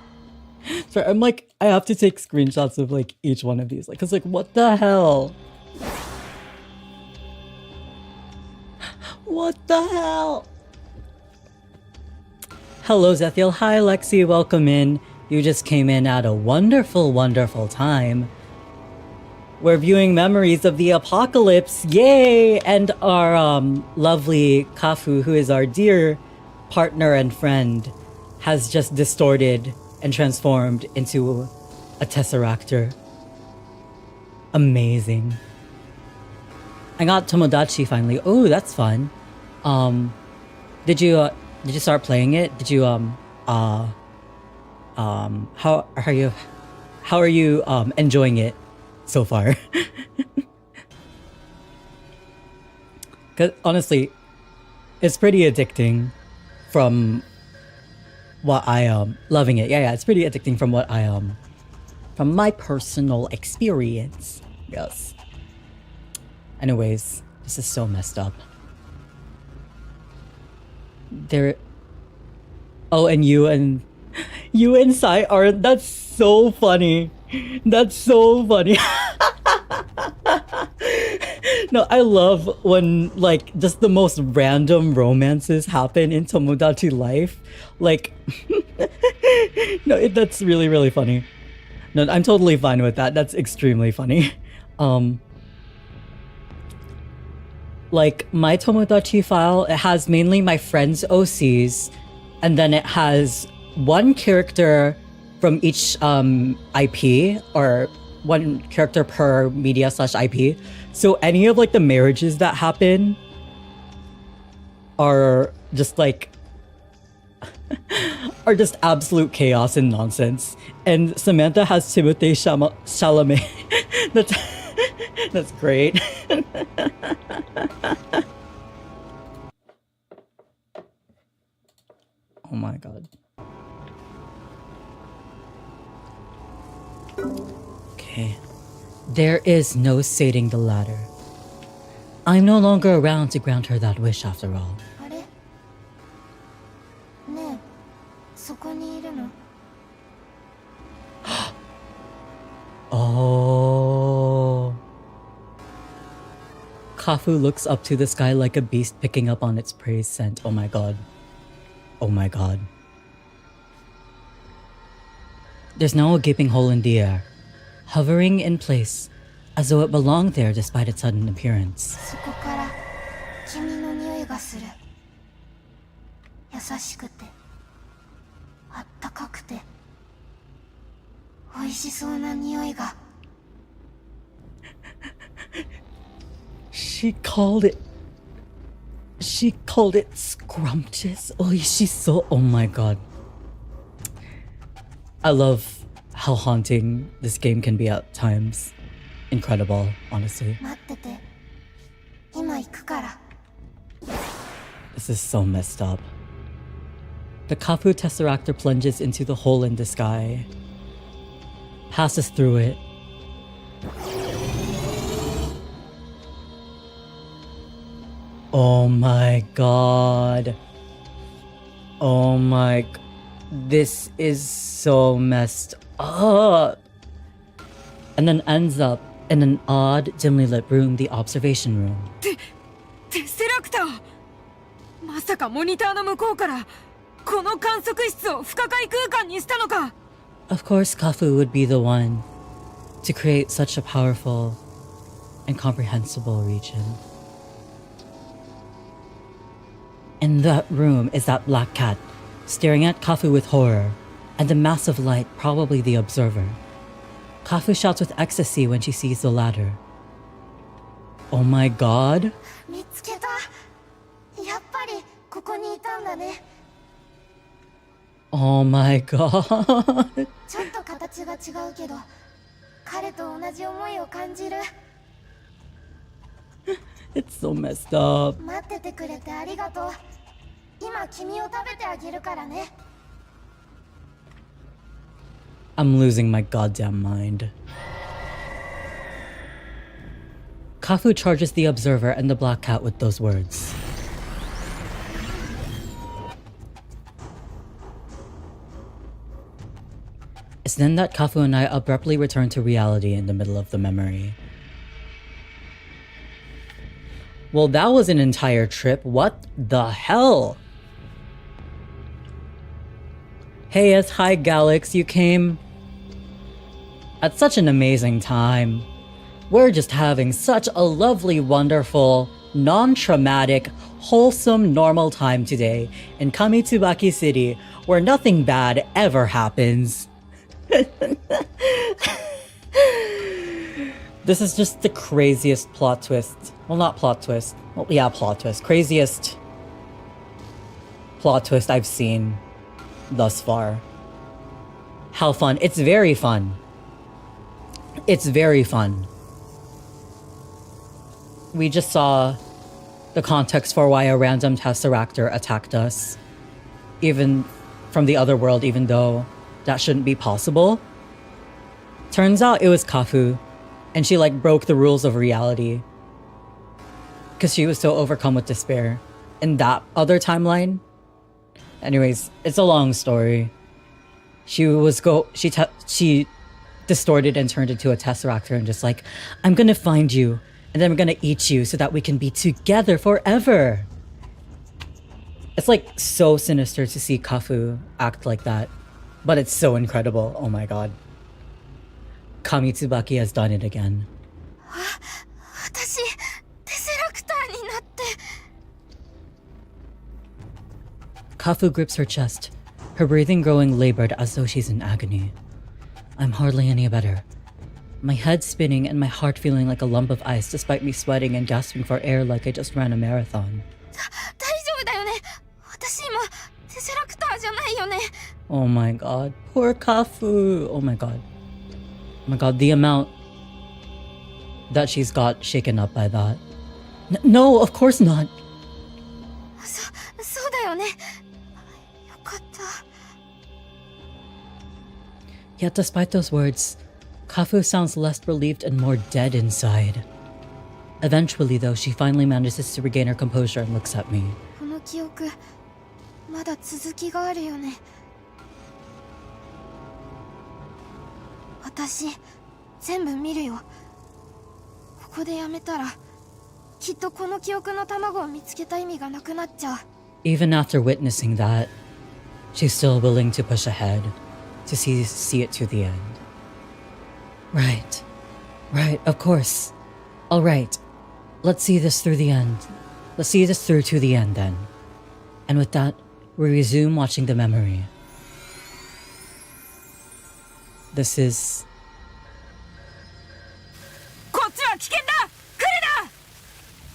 Sorry, I'm like, I have to take screenshots of like each one of these. Like, cause like, what the hell? What the hell? Hello, ZETHIEL. Hi, Lexi. Welcome in. You just came in at a wonderful, wonderful time. We're viewing memories of the apocalypse. Yay! And our lovely Kafu, who is our dear partner and friend, has just distorted and transformed into a Tesseractor. Amazing. I got Tomodachi finally. Oh, that's fun. Did you start playing it? Did you how are you enjoying it so far? Cause honestly, it's pretty addicting from what I loving it. Yeah, it's pretty addicting from what I from my personal experience. Yes. Anyways, this is so messed up. There. Oh, and you and Sai aren't. That's so funny. That's so funny. No, I love when like just the most random romances happen in Tomodachi life. Like, no, that's really, really funny. No, I'm totally fine with that. That's extremely funny. Like my Tomodachi file, it has mainly my friends' OCs, and then it has one character from each IP, or one character per media/IP. So any of like the marriages that happen are just like are just absolute chaos and nonsense. And Samantha has Timothée Chalamet. That's great. Oh my god. Okay. There is no sating the ladder. I'm no longer around to grant her that wish after all. あれねえ、そこにいるの？ Oh. Kafu looks up to the sky like a beast picking up on its prey scent. Oh my god. Oh my god. There's now a gaping hole in the air, hovering in place, as though it belonged there despite its sudden appearance. そこから君の匂いがする。優しくて、あったかくて、美味しそうな匂いが。She called it scrumptious. Oishiso. Oh my god. I love how haunting this game can be at times. Incredible, honestly. 待ってて、今行くから。 This is so messed up. The Kafu Tesseractor plunges into the hole in the sky, passes through it. Oh my god. Oh my... This is so messed up. And then ends up in an odd, dimly lit room, the observation room. テセラクター、まさかモニターの向こうからこの観測室を不可解空間にしたのか。 Of course, Kafu would be the one to create such a powerful and comprehensible region. In that room is that black cat, staring at Kafu with horror, and the massive light, probably the observer. Kafu shouts with ecstasy when she sees the ladder. Oh my god. 見つけた。やっぱりここにいたんだね。 Oh my god. ちょっと形が違うけど、彼と同じ思いを感じる。 It's so messed up. 待っててくれてありがとう。今君を食べてあげるからね。 I'm losing my goddamn mind. Kafu charges the observer and the black cat with those words. It's then that Kafu and I abruptly return to reality in the middle of the memory. Well, that was an entire trip. What the hell? Hey, yes, hi, Galax. You came at such an amazing time. We're just having such a lovely, wonderful, non-traumatic, wholesome, normal time today in Kamitsubaki City, where nothing bad ever happens. This is just the craziest plot twist. Well, not plot twist. Well, yeah, plot twist. Craziest plot twist I've seen thus far. How fun. It's very fun. It's very fun. We just saw the context for why a random Tesseractor attacked us. Even from the other world, even though that shouldn't be possible. Turns out it was Kafu. And she like broke the rules of reality. Because she was so overcome with despair. In that other timeline. Anyways, it's a long story. She distorted and turned into a Tesseractor and just like, I'm gonna find you. And then we're gonna eat you so that we can be together forever. It's like so sinister to see Kafu act like that. But it's so incredible. Oh my god. Kamitsubaki has done it again. 私テセラクターになって。 Kafu grips her chest, her breathing growing labored as though she's in agony. I'm hardly any better. My head spinning and my heart feeling like a lump of ice despite me sweating and gasping for air like I just ran a marathon. 大丈夫だよね。私今テセラクターじゃないよね。 Oh my god. Poor Kafu. Oh my god. Oh my god, the amount that she's got shaken up by that. No, of course not. そうだよね。よかった。Yet despite those words, Kafu sounds less relieved and more dead inside. Eventually, though, she finally manages to regain her composure and looks at me. この記憶まだ続きがあるよね。私全部見るよ。ここでやめたらきっとこの記憶の卵を見つけた意味がなくなっちゃう。 Even after witnessing that, she's still willing to push ahead, to see it to the end. Right, of course. All right, let's see this through the end. Let's see this through to the end then. And with that, we resume watching the memory. This is... こっちは危険だ。来る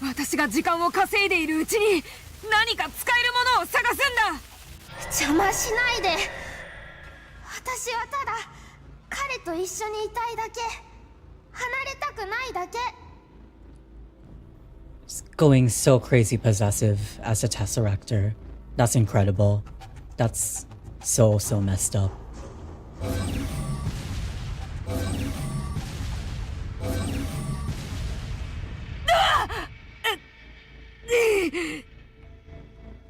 な。私が時間を稼いでいるうちに何か使えるものを探すんだ。邪魔しないで。私はただ彼と一緒にいたいだけ。離れたくないだけ。going so crazy possessive as a Tesseractor. That's incredible. That's so messed up.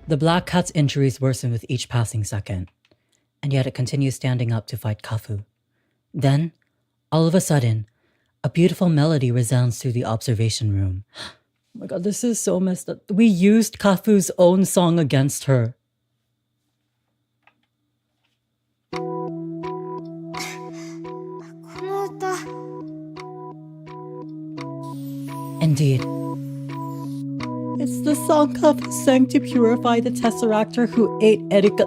The Black Cat's injuries worsen with each passing second, and yet it continues standing up to fight Kafu. Then, all of a sudden, a beautiful melody resounds through the observation room. Oh my god, this is so messed up. We used Kafu's own song against her. Indeed. It's the song Kafu sang to purify the Tesseractor who ate Erika.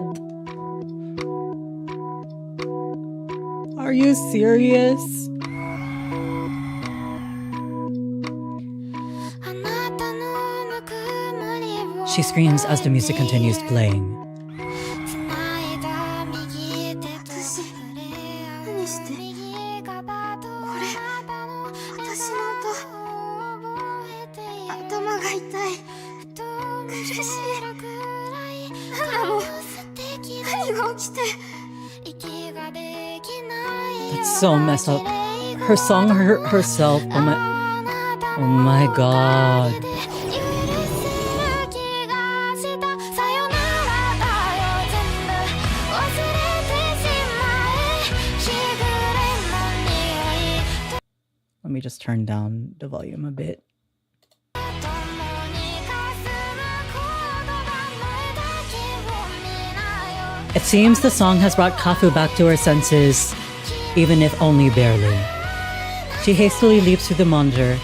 Are you serious? She screams as the music continues playing. That's so messed up. Her song hurt herself. Oh my god. Let me just turn down the volume a bit. It seems the song has brought Kafu back to her senses, even if only barely. She hastily leaps through the monitor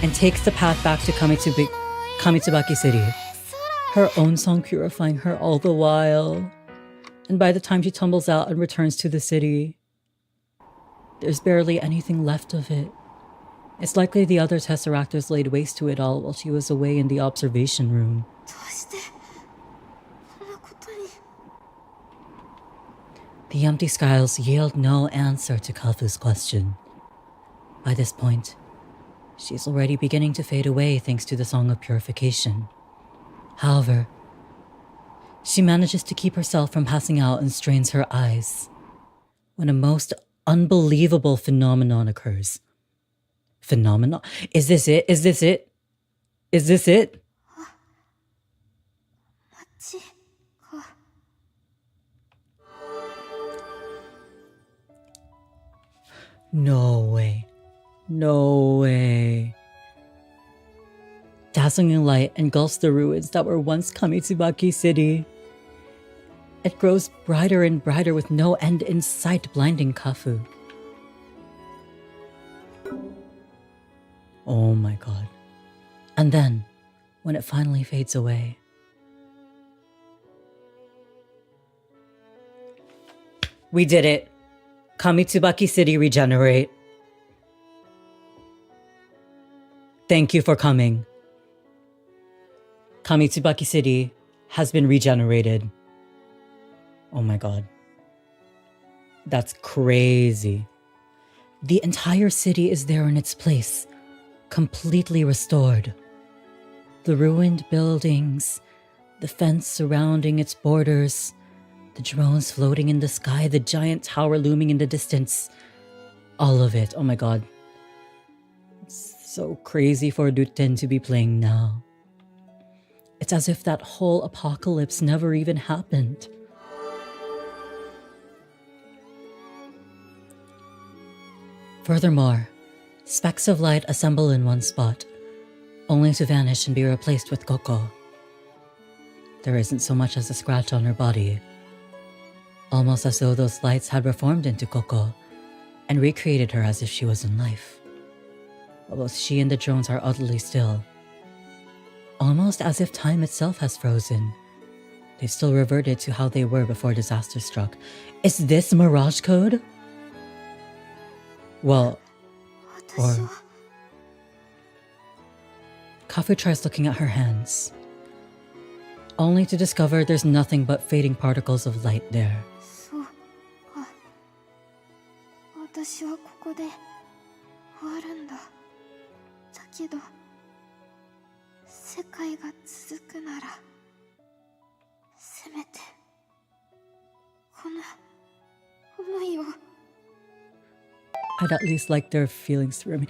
and takes the path back to Kamitsubaki City, her own song purifying her all the while. And by the time she tumbles out and returns to the city, there's barely anything left of it. It's likely the other Tesseractors laid waste to it all while she was away in the observation room. The empty skies yield no answer to Kafu's question. By this point, she's already beginning to fade away thanks to the Song of Purification. However, she manages to keep herself from passing out and strains her eyes when a most unbelievable phenomenon occurs. Phenomenon? Is this it? Is this it? Is this it? No way. No way. Dazzling light engulfs the ruins that were once Kamitsubaki City. It grows brighter and brighter with no end in sight, blinding Kafu. Oh my god. And then, when it finally fades away, we did it. Kamitsubaki City regenerate. Thank you for coming. Kamitsubaki City has been regenerated. Oh my god. That's crazy. The entire city is there in its place, completely restored. The ruined buildings, the fence surrounding its borders, The drones floating in the sky, the giant tower looming in the distance. All of it. Oh my god. It's so crazy for Duten to be playing now. It's as if that whole apocalypse never even happened. Furthermore, specks of light assemble in one spot, only to vanish and be replaced with Coco. There isn't so much as a scratch on her body, almost as though those lights had reformed into Coco and recreated her as if she was in life. While both she and the drones are utterly still, almost as if time itself has frozen. They've still reverted to how they were before disaster struck. Is this Mirage Code? Well, or... Kafu tries looking at her hands, only to discover there's nothing but fading particles of light there. そうか。私はここで終わるんだ。だけど、世界が続くなら、せめてこの思いを。I'd at least like their feelings through me.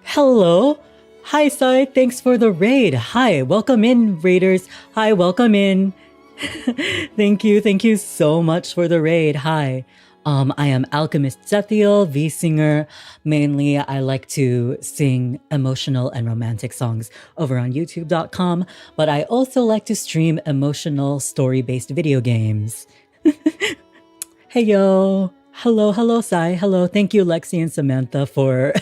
Hello! Hi, Sai. Thanks for the raid. Hi, welcome in, raiders. Hi, welcome in. Thank you so much for the raid. Hi. I am AlchemizedZETHIEL, VSinger. Mainly, I like to sing emotional and romantic songs over on YouTube.com, but I also like to stream emotional story-based video games. Hey, yo. Hello, Sai. Hello. Thank you, Lexi and Samantha, for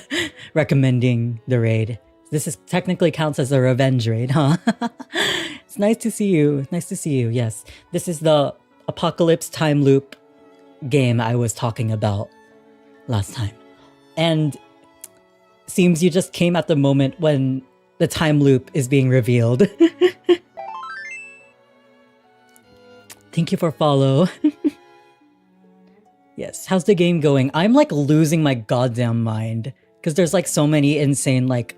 recommending the raid. This is technically counts as a revenge raid, huh? It's nice to see you. Nice to see you. Yes. This is the apocalypse time loop game I was talking about last time. And seems you just came at the moment when the time loop is being revealed. Thank you for follow. Yes, how's the game going? I'm like losing my goddamn mind because there's like so many insane like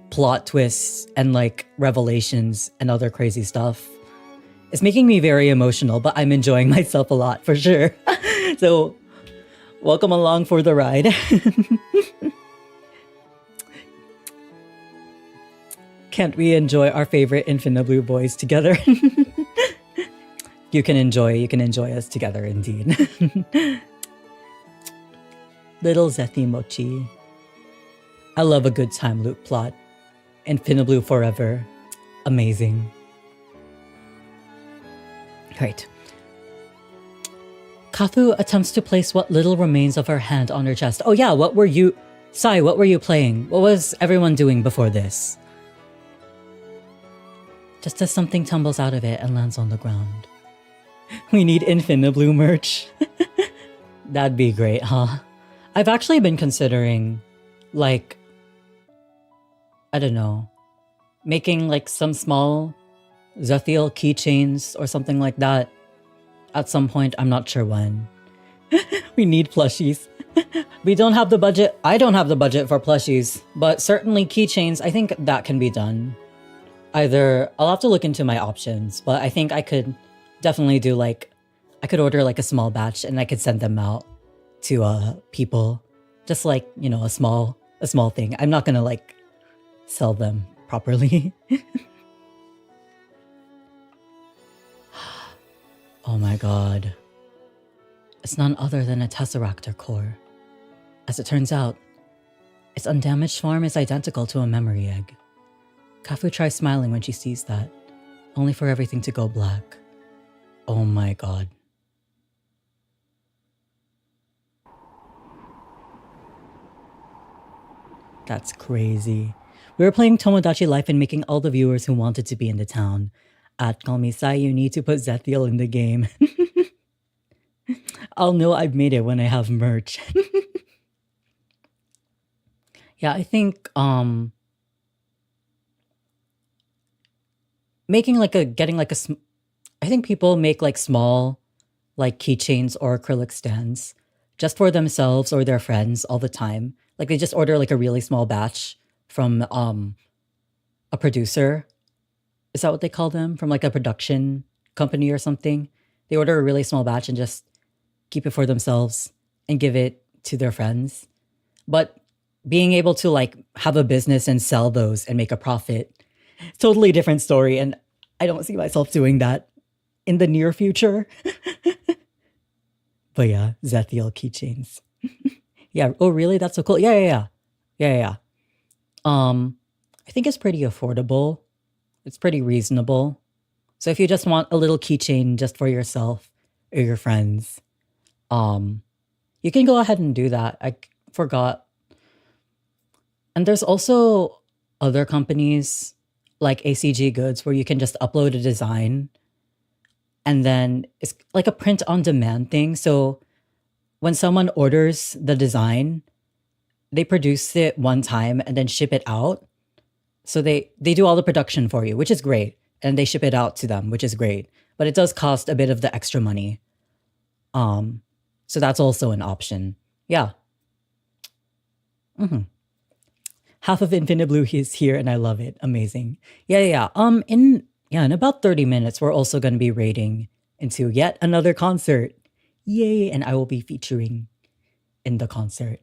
plot twists and like revelations and other crazy stuff. It's making me very emotional, but I'm enjoying myself a lot for sure. So, welcome along for the ride. Can't we enjoy our favorite Infinite Blue boys together? You can enjoy us together indeed. Little Zethi Mochi. I love a good time loop plot. Infinite Blue forever. Amazing. Right. Kafu attempts to place what little remains of her hand on her chest. Oh yeah, what were you playing? What was everyone doing before this? Just as something tumbles out of it and lands on the ground. We need Infinite Blue merch. That'd be great, huh? I've actually been considering, like, I don't know, making like some small ZETHIEL keychains or something like that at some point. I'm not sure when. We need plushies. We don't have the budget. I don't have the budget for plushies, but certainly keychains, I think that can be done. Either, I'll have to look into my options, but I think I could definitely do like, I could order like a small batch and I could send them out to people. Just like, you know, a small thing. I'm not gonna like sell them properly. Oh my god. It's none other than a Tesseractor core. As it turns out, its undamaged form is identical to a memory egg. Kafu tries smiling when she sees that, only for everything to go black. Oh my god. That's crazy. We were playing Tomodachi Life and making all the viewers who wanted to be in the town. At Call Me Sai, you need to put ZETHIEL in the game. I'll know I've made it when I have merch. Yeah, I think making like a I think people make like small like keychains or acrylic stands just for themselves or their friends all the time. Like they just order like a really small batch from a producer. Is that what they call them? From like a production company or something. They order a really small batch and just keep it for themselves and give it to their friends. But being able to like have a business and sell those and make a profit, totally different story. And I don't see myself doing that in the near future. But yeah, ZETHIEL keychains. Yeah. Oh, really? That's so cool. Yeah. I think it's pretty affordable. It's pretty reasonable. So if you just want a little keychain just for yourself or your friends, you can go ahead and do that. I forgot. And there's also other companies like ACG Goods where you can just upload a design and then it's like a print on demand thing. So when someone orders the design, they produce it one time and then ship it out. So they do all the production for you, which is great. And they ship it out to them, which is great. But it does cost a bit of the extra money. So that's also an option. Yeah. Half of Infinite Blue is here and I love it. Amazing. Yeah. In about 30 minutes, we're also going to be raiding into yet another concert. Yay. And I will be featuring in the concert.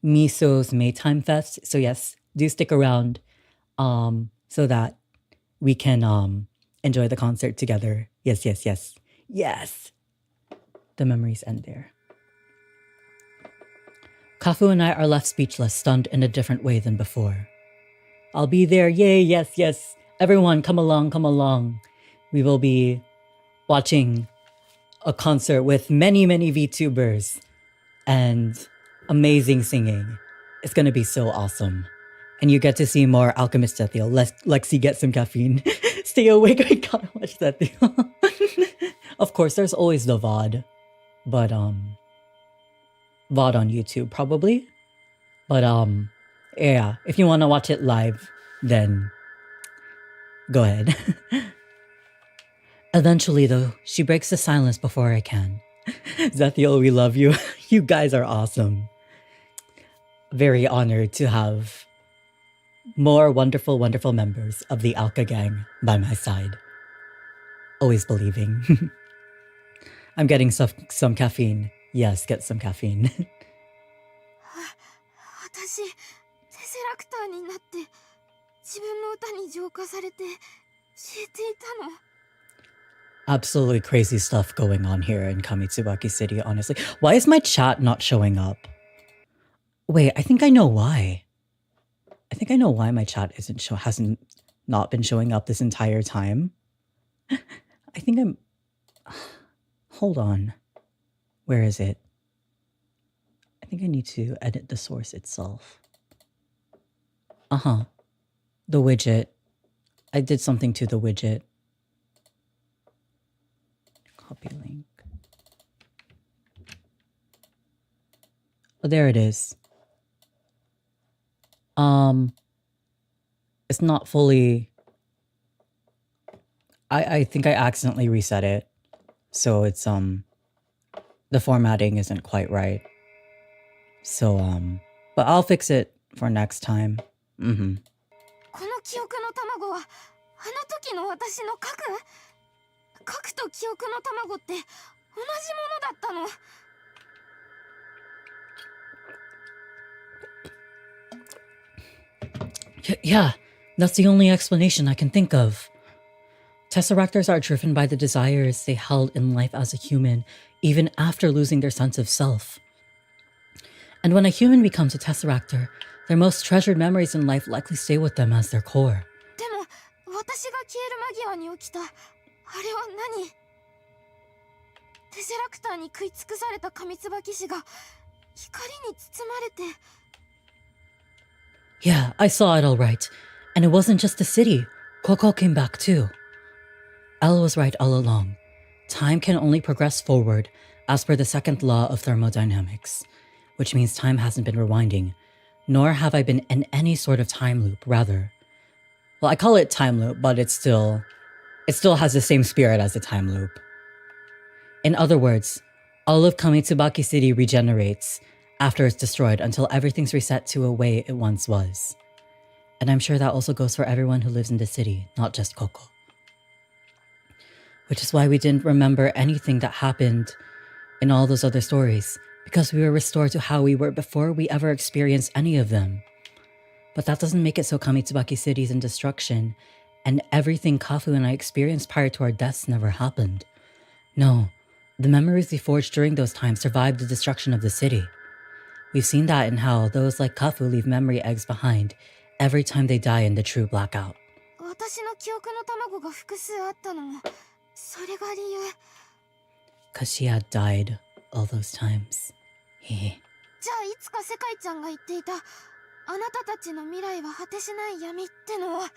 Miso's Maytime Fest. So yes, do stick around so that we can enjoy the concert together. Yes. The memories end there. Kafu and I are left speechless, stunned in a different way than before. I'll be there. Yay, yes. Everyone, come along. We will be watching a concert with many VTubers and amazing singing. It's going to be so awesome. And you get to see more AlchemizedZETHIEL. Lexi get some caffeine. Stay awake, we gotta watch ZETHIEL. Of course, there's always the VOD. But, VOD on YouTube, probably. But, yeah, if you want to watch it live, then go ahead. Eventually, though, she breaks the silence before I can. ZETHIEL, we love you. You guys are awesome. Very honored to have more wonderful members of the AlcheGang by my side. Always believing. I'm getting some caffeine. Yes, get some caffeine. 私、テセラクターになって自分の歌に浄化されて消えていたの。 Absolutely crazy stuff going on here in Kamitsubaki City, honestly. Why is my chat not showing up? Wait, I think I know why. I think I know why my chat hasn't not been showing up this entire time. I think I'm... Hold on. Where is it? I think I need to edit the source itself. The widget. I did something to the widget. Copy link. Oh, there it is. It's not fully... I think I accidentally reset it. So it's, the formatting isn't quite right. So, but I'll fix it for next time. この記憶の卵はあの時の私の核と記憶の卵って同じものだったの。 Yeah, that's the only explanation I can think of. Tesseractors are driven by the desires they held in life as a human, even after losing their sense of self. And when a human becomes a Tesseractor, their most treasured memories in life likely stay with them as their core. でも私が消える間際に起きたあれは何？テセラクターに食い尽くされたカミツバキ氏が光に包まれて。 Yeah, I saw it all right. And it wasn't just the city. Coco came back too. Elle was right all along. Time can only progress forward as per the second law of thermodynamics, which means time hasn't been rewinding, nor have I been in any sort of time loop, rather. Well, I call it time loop, but it still has the same spirit as a time loop. In other words, all of Kamitsubaki City regenerates after it's destroyed until everything's reset to a way it once was. And I'm sure that also goes for everyone who lives in the city, not just Coco. which is why we didn't remember anything that happened in all those other stories, because we were restored to how we were before we ever experienced any of them. But that doesn't make it so Kamitsubaki City's in destruction, and everything Kafu and I experienced prior to our deaths never happened. No, the memories we forged during those times survived the destruction of the city. We've seen that in how those like Kafu leave memory eggs behind every time they die in the true blackout. 私の記憶の卵が複数あったのもそれが理由。 Cause she had died all those times. じゃあいつか世界ちゃんが言っていたあなたたちの未来は果てしない闇ってのは。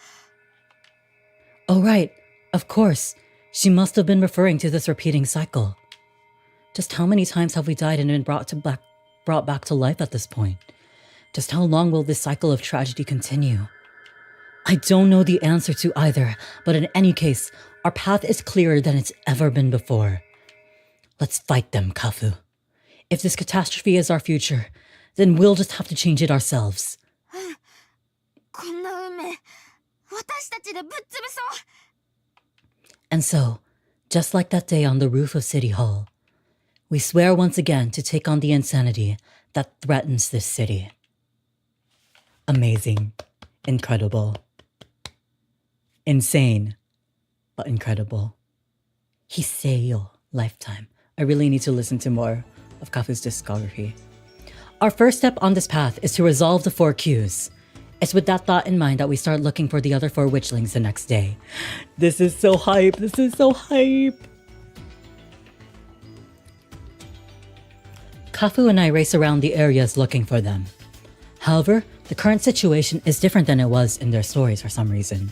Oh right, of course. She must have been referring to this repeating cycle. Just how many times have we died and been brought back to life at this point? Just how long will this cycle of tragedy continue? I don't know the answer to either, but in any case, our path is clearer than it's ever been before. Let's fight them, Kafu. If this catastrophe is our future, then we'll just have to change it ourselves. こんな運命、私たちでぶっ潰そう。 And so, just like that day on the roof of City Hall, we swear once again to take on the insanity that threatens this city. Amazing. Incredible. Insane. But incredible. Hiseiyo. Lifetime. I really need to listen to more of Kafu's discography. Our first step on this path is to resolve the 4 Qs. It's with that thought in mind that we start looking for the other 4 witchlings the next day. This is so hype. This is so hype. Kafu and I race around the areas looking for them. However, the current situation is different than it was in their stories for some reason.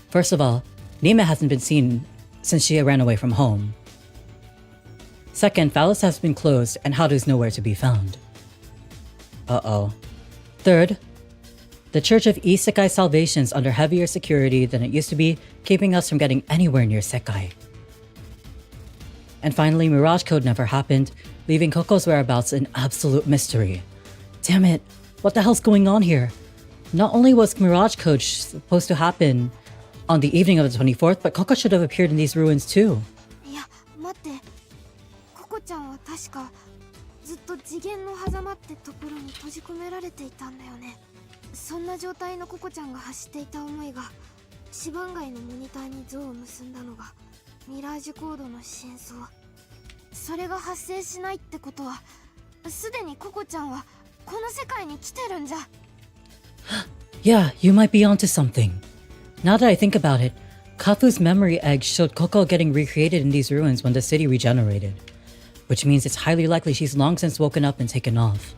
First of all, Nima hasn't been seen since she ran away from home. Second, Phallus has been closed and Haru's nowhere to be found. Uh-oh. Third, the Church of Isekai Salvation is under heavier security than it used to be, keeping us from getting anywhere near Sekai. And finally, Mirage Code never happened, leaving Coco's whereabouts an absolute mystery. Damn it, what the hell's going on here? Not only was Mirage Code supposed to happen on the evening of the 24th, but Coco should have appeared in these ruins too. いや、待って。ココちゃんは確かずっと次元の狭間ってところに閉じ込められていたんだよね。そんな状態のココちゃんが発していた思いがシバン街のモニターに像を結んだのがミラージュコードの真相。それが発生しないってことはすでにココちゃんはこの世界に来てるんじゃ。Yeah, you might be onto something. Now that I think about it, Kafu's memory egg showed Coco getting recreated in these ruins when the city regenerated. Which means it's highly likely she's long since woken up and taken off.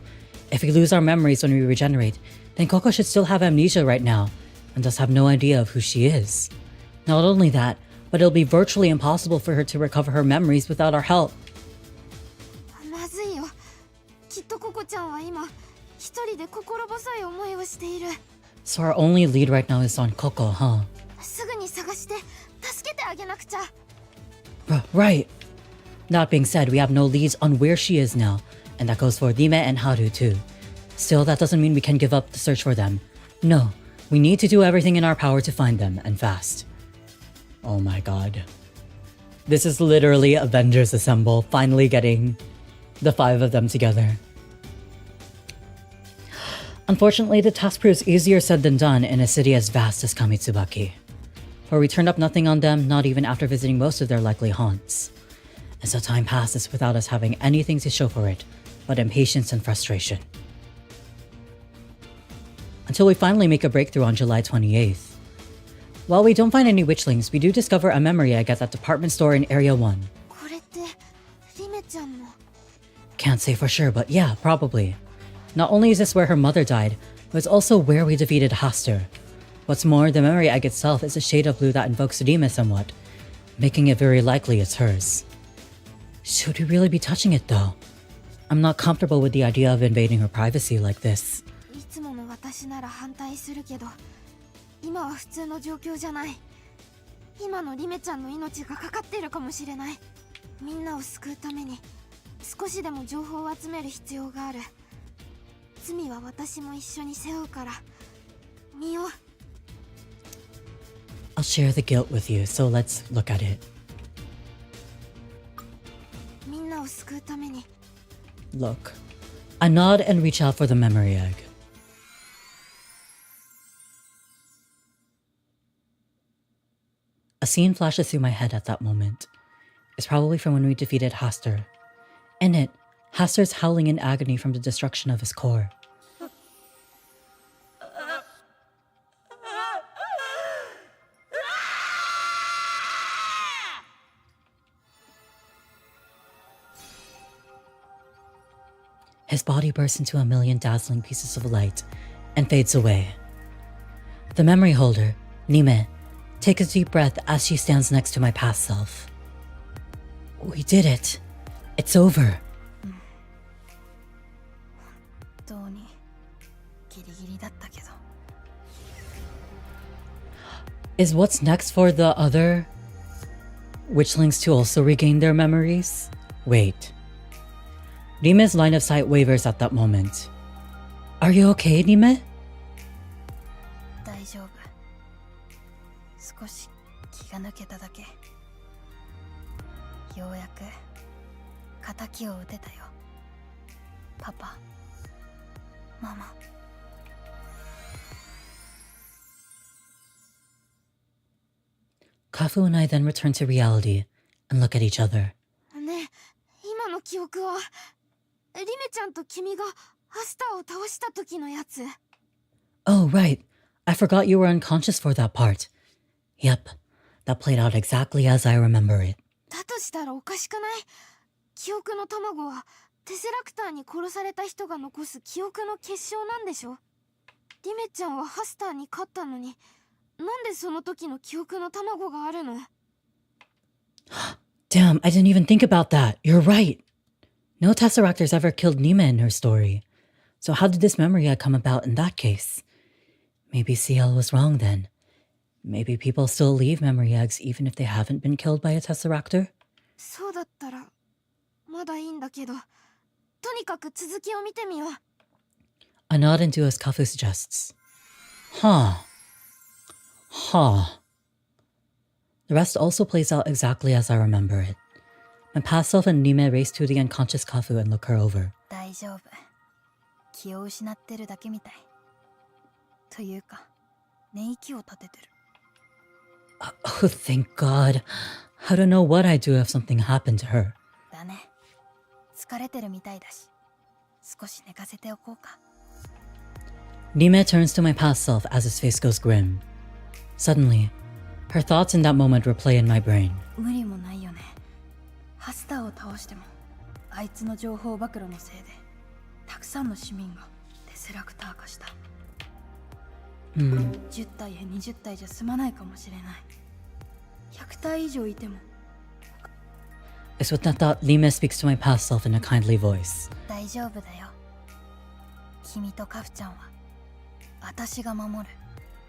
If we lose our memories when we regenerate, then Coco should still have amnesia right now, and thus have no idea of who she is. Not only that, but it'll be virtually impossible for her to recover her memories without our help. まずいよ。きっとココちゃんは今一人で心細い思いをしている。 So our only lead right now is on Coco, huh? すぐに探して助けてあげなくちゃ。 Right. That being said, we have no leads on where she is now, and that goes for Rime and Haru too. Still, that doesn't mean we can give up the search for them. No, we need to do everything in our power to find them, and fast. Oh my god. This is literally Avengers Assemble, finally getting the 5 of them together. Unfortunately, the task proves easier said than done in a city as vast as Kamitsubaki. For we turned up nothing on them, not even after visiting most of their likely haunts. And so time passes without us having anything to show for it, but impatience and frustration. Until we finally make a breakthrough on July 28th. While we don't find any witchlings, we do discover a memory egg at that department store in Area 1. これってリメちゃんの。 Can't say for sure, but yeah, probably. Not only is this where her mother died, but it's also where we defeated Haster. What's more, the memory egg itself is a shade of blue that invokes Rime somewhat, making it very likely it's hers. Should we really be touching it though? I'm not comfortable with the idea of invading her privacy like this. いつもの私なら反対するけど、今は普通の状況じゃない。今のリメちゃんの命がかかっているかもしれない。みんなを救うために少しでも情報を集める必要がある。罪は私も一緒に背負うから見よう。I'll share the guilt with you, so let's look at it. みんなを救うために Look. I nod and reach out for the memory egg. A scene flashes through my head at that moment. It's probably from when we defeated Haster. In it, Haster's howling in agony from the destruction of his core. His body bursts into a million dazzling pieces of light and fades away. The memory holder, Nime, takes a deep breath as she stands next to my past self. We did it. It's over. 本当にギリギリだったけど Is what's next for the other witchlings to also regain their memories? Wait. Nime's line of sight wavers at that moment. Are you okay, Nime? 大丈夫少し気が抜けただけようやく仇を撃てたよパパママ Kafu and I then return to reality and look at each other. ねえ今の記憶はリメちゃんと君がハスターを倒した時のやつ Oh, right. I forgot you were unconscious for that part. Yep. That played out exactly as I remember it. だとしたらおかしくない記憶の卵はテセラクターに殺された人が残す記憶の結晶なんでしょリメちゃんはハスターに勝ったのになんでその時の記憶の卵があるの Damn, I didn't even think about that. You're right. No Tesseractors ever killed Nima in her story. So how did this memory egg come about in that case? Maybe CL was wrong then. Maybe people still leave memory eggs even if they haven't been killed by a Tesseractor? そうだったらまだいいんだけどとにかく続きを見てみよう A nod and do as Kafu suggests. Huh. The rest also plays out exactly as I remember it. My past self and Nime race to the unconscious Kafu and look her over. 大丈夫気を失ってるだけみたいというか寝息を立ててる Oh, thank God. I don't know what I'd do if something happened to her. だね疲れてるみたいだし少し寝かせておこうか Nime turns to my past self as his face goes grim. Suddenly, her thoughts in that moment replay in my brain. 無理もないよねハスターを倒してもあいつの情報暴露のせいでたくさんの市民がテセラクター化した、10体や20体じゃ済まないかもしれない100体以上いても It's with that thought Nime speaks to my past self in a kindly voice. 大丈夫だよ君とカフちゃんは私が守る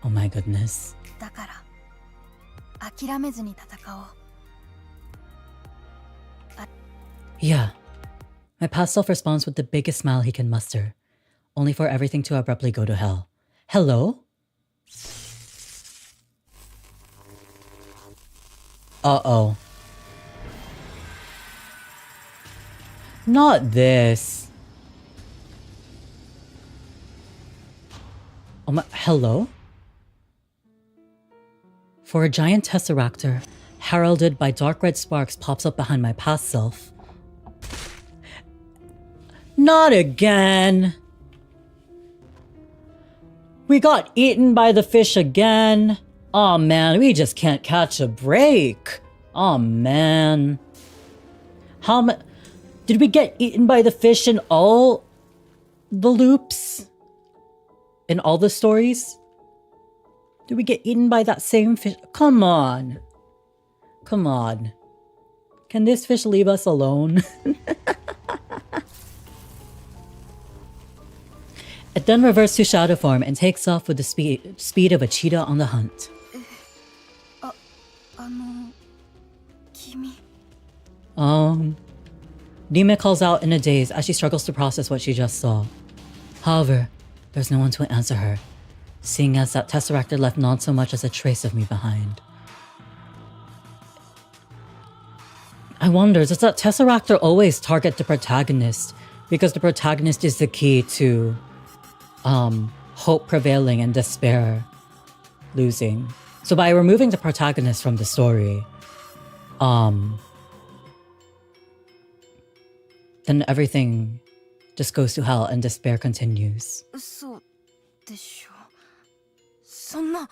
Oh my goodness. だから諦めずに戦おう Yeah. My past self responds with the biggest smile he can muster, only for everything to abruptly go to hell. Hello? Uh-oh. Not this. Oh my, hello? For a giant Tesseractor, heralded by dark red sparks, pops up behind my past self. Not again! We got eaten by the fish again. Aw man, we just can't catch a break. Aw man. Did we get eaten by the fish in all the loops? In all the stories? Did we get eaten by that same fish? Come on. Come on. Can this fish leave us alone? It then reverts to shadow form and takes off with the speed of a cheetah on the hunt. 君 Nime calls out in a daze as she struggles to process what she just saw. However, there's no one to answer her, seeing as that Tesseractor left not so much as a trace of me behind. I wonder, does that Tesseractor always target the protagonist? Because the protagonist is the key to hope prevailing and despair losing. So by removing the protagonist from the story, then everything just goes to hell and despair continues. そうでしょ。そんな。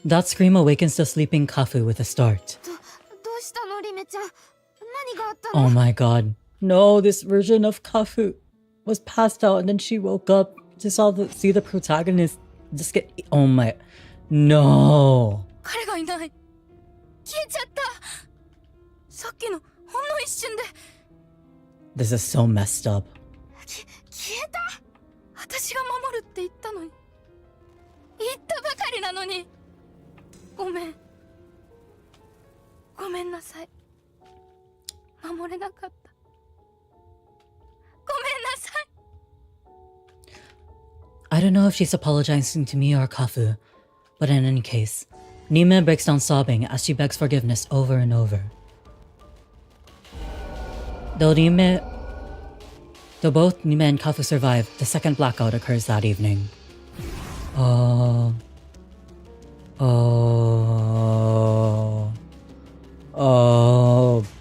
That scream awakens the sleeping Kafu with a start. どうしたのリメちゃん。何があったの Oh my god. No, this version of Kafu was passed out and then she woke up to see the protagonist just get... Oh my... No. 彼がいない。消えちゃった。さっきのほんの一瞬で。This is so messed up. 消えた。私が守るって言ったのに。言ったばかりなのに。ごめん。ごめんなさい。守れなかった。ごめんなさい。I don't know if she's apologizing to me or Kafu, but in any case, Nime breaks down sobbing as she begs forgiveness over and over. Though both Nime and Kafu survive, the second blackout occurs that evening. Oh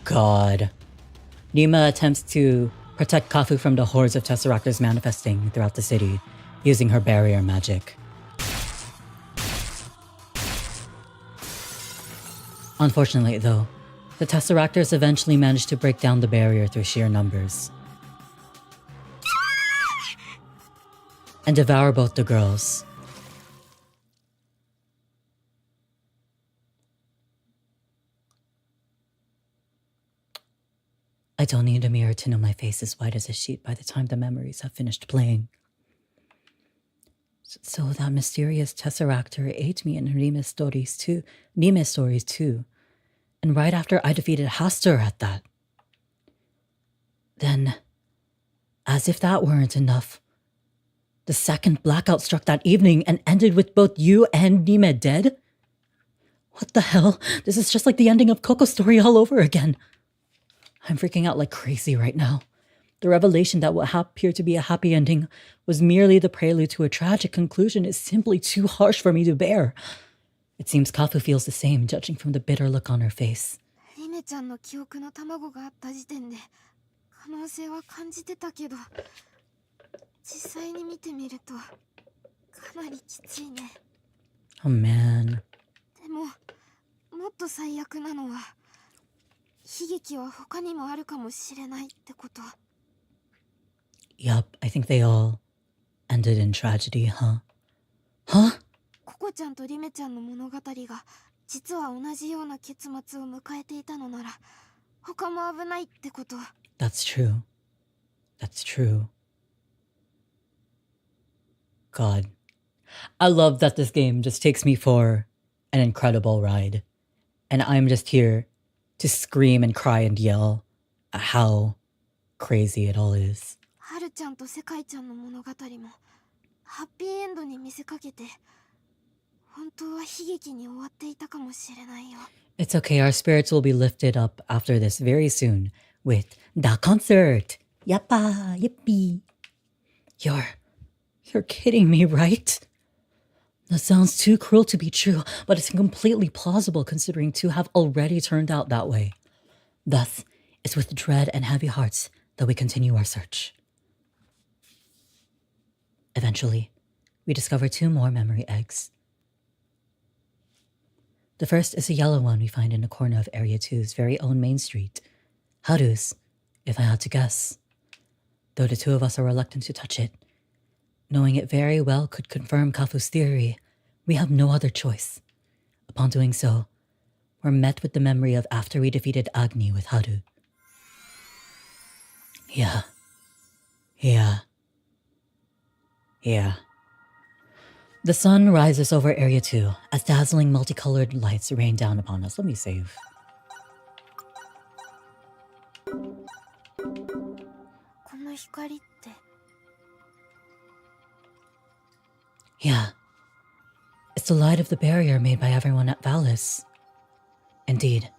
god. Nima attempts to protect Kafu from the hordes of Tesseractors manifesting throughout the city, using her barrier magic. Unfortunately though, the Tesseractors eventually manage to break down the barrier through sheer numbers and devour both the girls. I don't need a mirror to know my face is white as a sheet by the time the memories have finished playing. So that mysterious Tesseractor ate me in Nime's stories too. And right after I defeated Hastur at that. Then, as if that weren't enough, the second blackout struck that evening and ended with both you and Nime dead? What the hell? This is just like the ending of Coco's story all over again. I'm freaking out like crazy right now. The revelation that what appeared to be a happy ending was merely the prelude to a tragic conclusion is simply too harsh for me to bear. It seems Kafu feels the same, judging from the bitter look on her face. リメちゃんの記憶の卵があった時点で可能性は感じてたけど、実際に見てみるとかなりきついね。Oh man. でも、もっと最悪なのは、悲劇は他にもあるかもしれないってこと。Yup, I think they all ended in tragedy, huh? Huh? ココちゃんとリメちゃんの物語が実は同じような結末を迎えていたのなら他も危ないってこと。 That's true. That's true. God. I love that this game just takes me for an incredible ride. And I'm just here to scream and cry and yell at how crazy it all is. ハルちゃんと世界ちゃんの物語もハッピーエンドに見せかけて本当は悲劇に終わっていたかもしれないよ。 It's okay, our spirits will be lifted up after this very soon with the concert. Yappa, yippee. You're kidding me, right? That sounds too cruel to be true, but it's completely plausible considering two have already turned out that way. Thus, it's with dread and heavy hearts that we continue our search. Eventually, we discover two more memory eggs. The first is a yellow one we find in the corner of Area 2's very own main street. Haru's, if I had to guess. Though the two of us are reluctant to touch it, knowing it very well could confirm Kafu's theory, we have no other choice. Upon doing so, we're met with the memory of after we defeated Agni with Haru. Yeah. The sun rises over Area 2 as dazzling multicolored lights rain down upon us. Let me save. 光って。Yeah. It's the light of the barrier made by everyone at Valis. Indeed,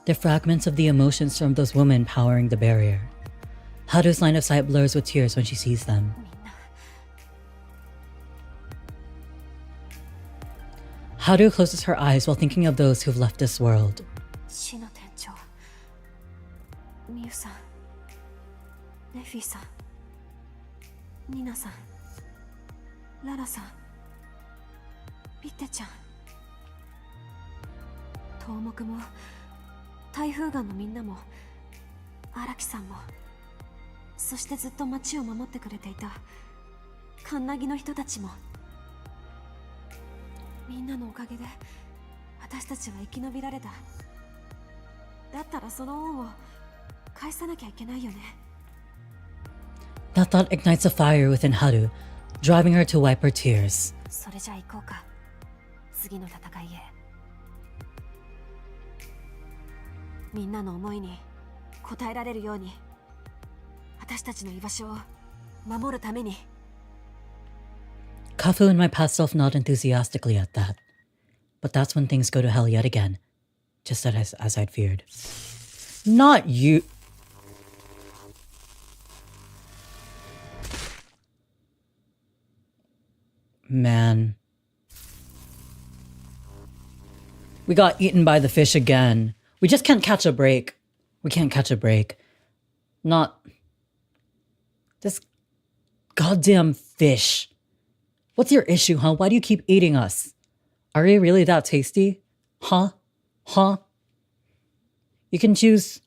they're fragments of the emotions from those women powering the barrier. Haru's line of sight blurs with tears when she sees them. Haru closes her eyes while thinking of those who've left this world. 死の店長、ミユさん、ネフィさん、ニナさん、ララさん、ピッテちゃん、東木も台風岩のみんなも荒木さんも、そしてずっと町を守ってくれていたカンナギの人たちも、みんなのおかげで私たちは生き延びられた。だったらその恩を返さなきゃいけないよね。That thought ignites a fire within Haru, driving her to wipe her tears. それじゃあ行こうか、次の戦いへ。みんなの思いに応えられるように、私たちの居場所を守るために。Kafu and my past self nod enthusiastically at that. But that's when things go to hell yet again. Just as I'd feared. Not you. Man. We got eaten by the fish again. We just can't catch a break. We can't catch a break. Not this goddamn fish. What's your issue, huh? Why do you keep eating us? Are we really that tasty? Huh? You can choose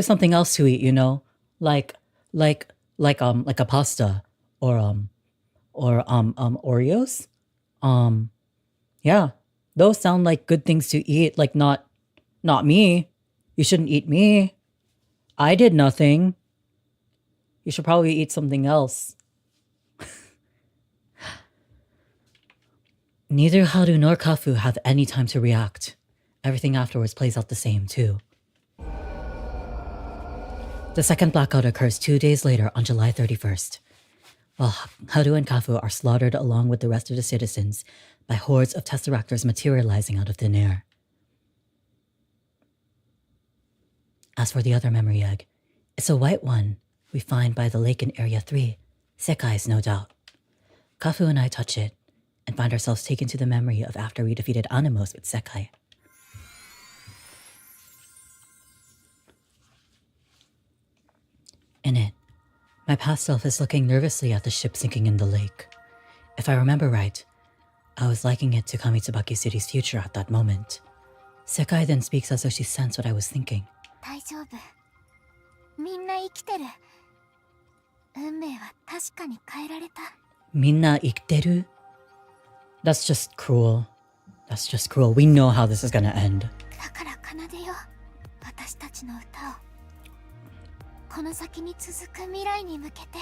something else to eat, you know? Like a pasta or Oreos. Yeah. Those sound like good things to eat, like not me. You shouldn't eat me. I did nothing. You should probably eat something else. Neither Haru nor Kafu have any time to react. Everything afterwards plays out the same, too. The second blackout occurs 2 days later on July 31st. While Haru and Kafu are slaughtered along with the rest of the citizens by hordes of Tesseractors materializing out of thin air. As for the other memory egg, it's a white one we find by the lake in Area 3. Sekai's, no doubt. Kafu and I touch it, and find ourselves taken to the memory of after we defeated Animos with Sekai. In it, my past self is looking nervously at the ship sinking in the lake. If I remember right, I was likening it to Kamitsubaki City's future at that moment. Sekai then speaks as though she sensed what I was thinking. 大丈夫。みんな生きてる。運命は確かに変えられた。Minna ikiteru? That's just cruel. That's just cruel. We know how this is gonna end. だから奏でよ、私たちの歌を。この先に続く未来に向けて。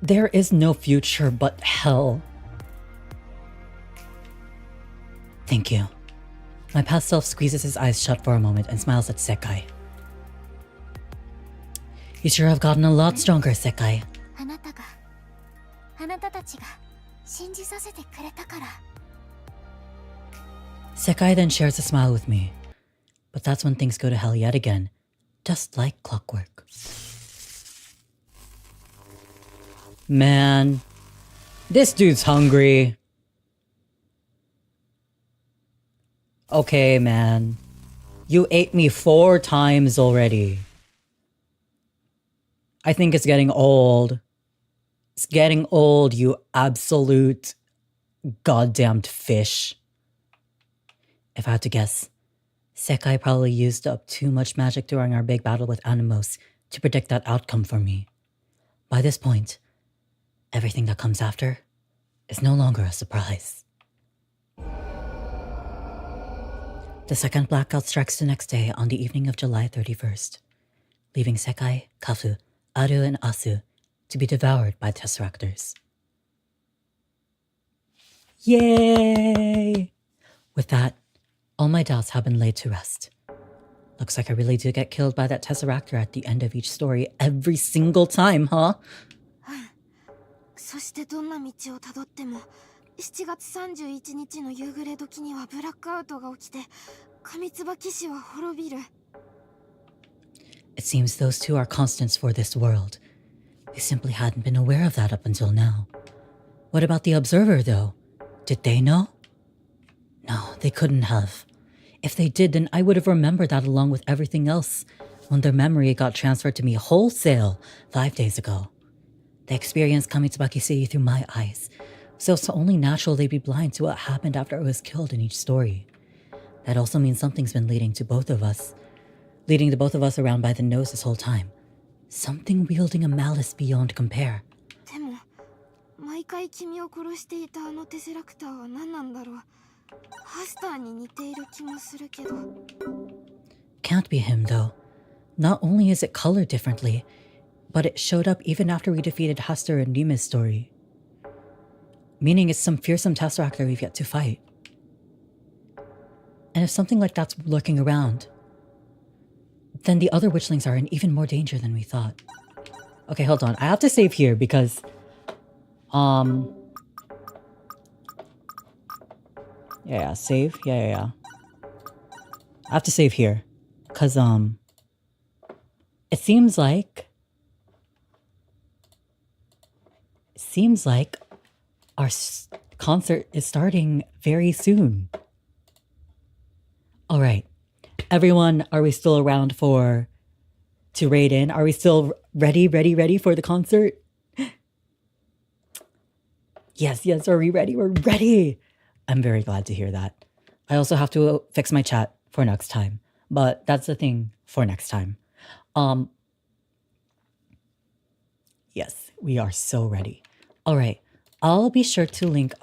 There is no future but hell. Thank you. My past self squeezes his eyes shut for a moment and smiles at Sekai. You sure have gotten a lot stronger, Sekai. あなたたちが信じさせてくれたから。Sekai then shares a smile with me. But that's when things go to hell yet again. Just like clockwork. Man. This dude's hungry. Okay, man. You ate me 4 times already. I think it's getting old. It's getting old, you absolute goddamned fish. If I had to guess, Sekai probably used up too much magic during our big battle with Animos to predict that outcome for me. By this point, everything that comes after is no longer a surprise. The second blackout strikes the next day on the evening of July 31st, leaving Sekai, Kafu, Aru, and Asu to be devoured by Tesseractors. Yay! With that, all my doubts have been laid to rest. Looks like I really do get killed by that Tesseractor at the end of each story every single time, huh? そしてどんな道をたどっても7月31日の夕暮れ時にはブラックアウトが起きて上椿市は滅びる。 It seems those two are constants for this world. They simply hadn't been aware of that up until now. What about the Observer, though? Did they know? No, they couldn't have. If they did, then I would have remembered that along with everything else when their memory got transferred to me wholesale 5 days ago. They experienced Kamitsubaki City through my eyes, so it's only natural they'd be blind to what happened after I was killed in each story. That also means something's been leading the both of us around by the nose this whole time. Something wielding a malice beyond compare. でも毎回君を殺していたあのテセラクターは何なんだろう。ハスターに似ている気もするけど。 Can't be him, though. Not only is it colored differently, but it showed up even after we defeated Haster in Nima's story. Meaning it's some fearsome Tesseractor we've yet to fight. And if something like that's lurking around, then the other witchlings are in even more danger than we thought. Okay, hold on. I have to save here because... Yeah, save? Yeah. I have to save here. Because, It seems like our concert is starting very soon. All right. Everyone, are we still around to raid in? Are we still ready for the concert? Yes, are we ready? We're ready. I'm very glad to hear that. I also have to fix my chat for next time, but that's the thing for next time. Yes, we are so ready. All right. I'll be sure to link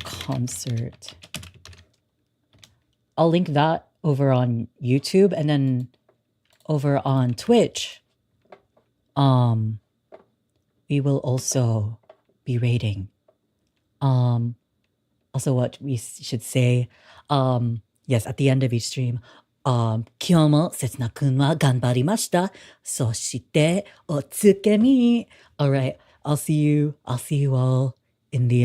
concert. I'll link that over on YouTube, and then over on Twitch, we will also be raiding. Also what we should say, yes, at the end of each stream, 今日もせつなくんは頑張りました。そしておつけみ。All right, I'll see you all in the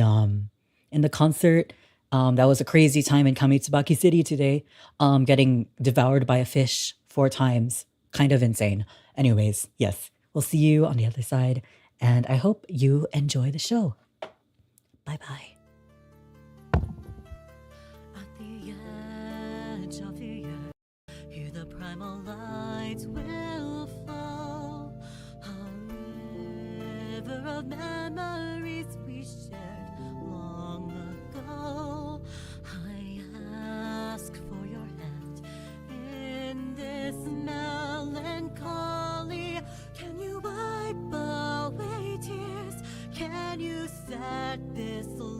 concert. That was a crazy time in Kamitsubaki City today. Getting devoured by a fish 4 times. Kind of insane. Anyways, yes, we'll see you on the other side. And I hope you enjoy the show. Bye-bye. At the edge of the earth, here the primal lights will fall. A river of memories we shared long ago. I ask for your hand in this melancholy. Can you wipe away tears? Can you set this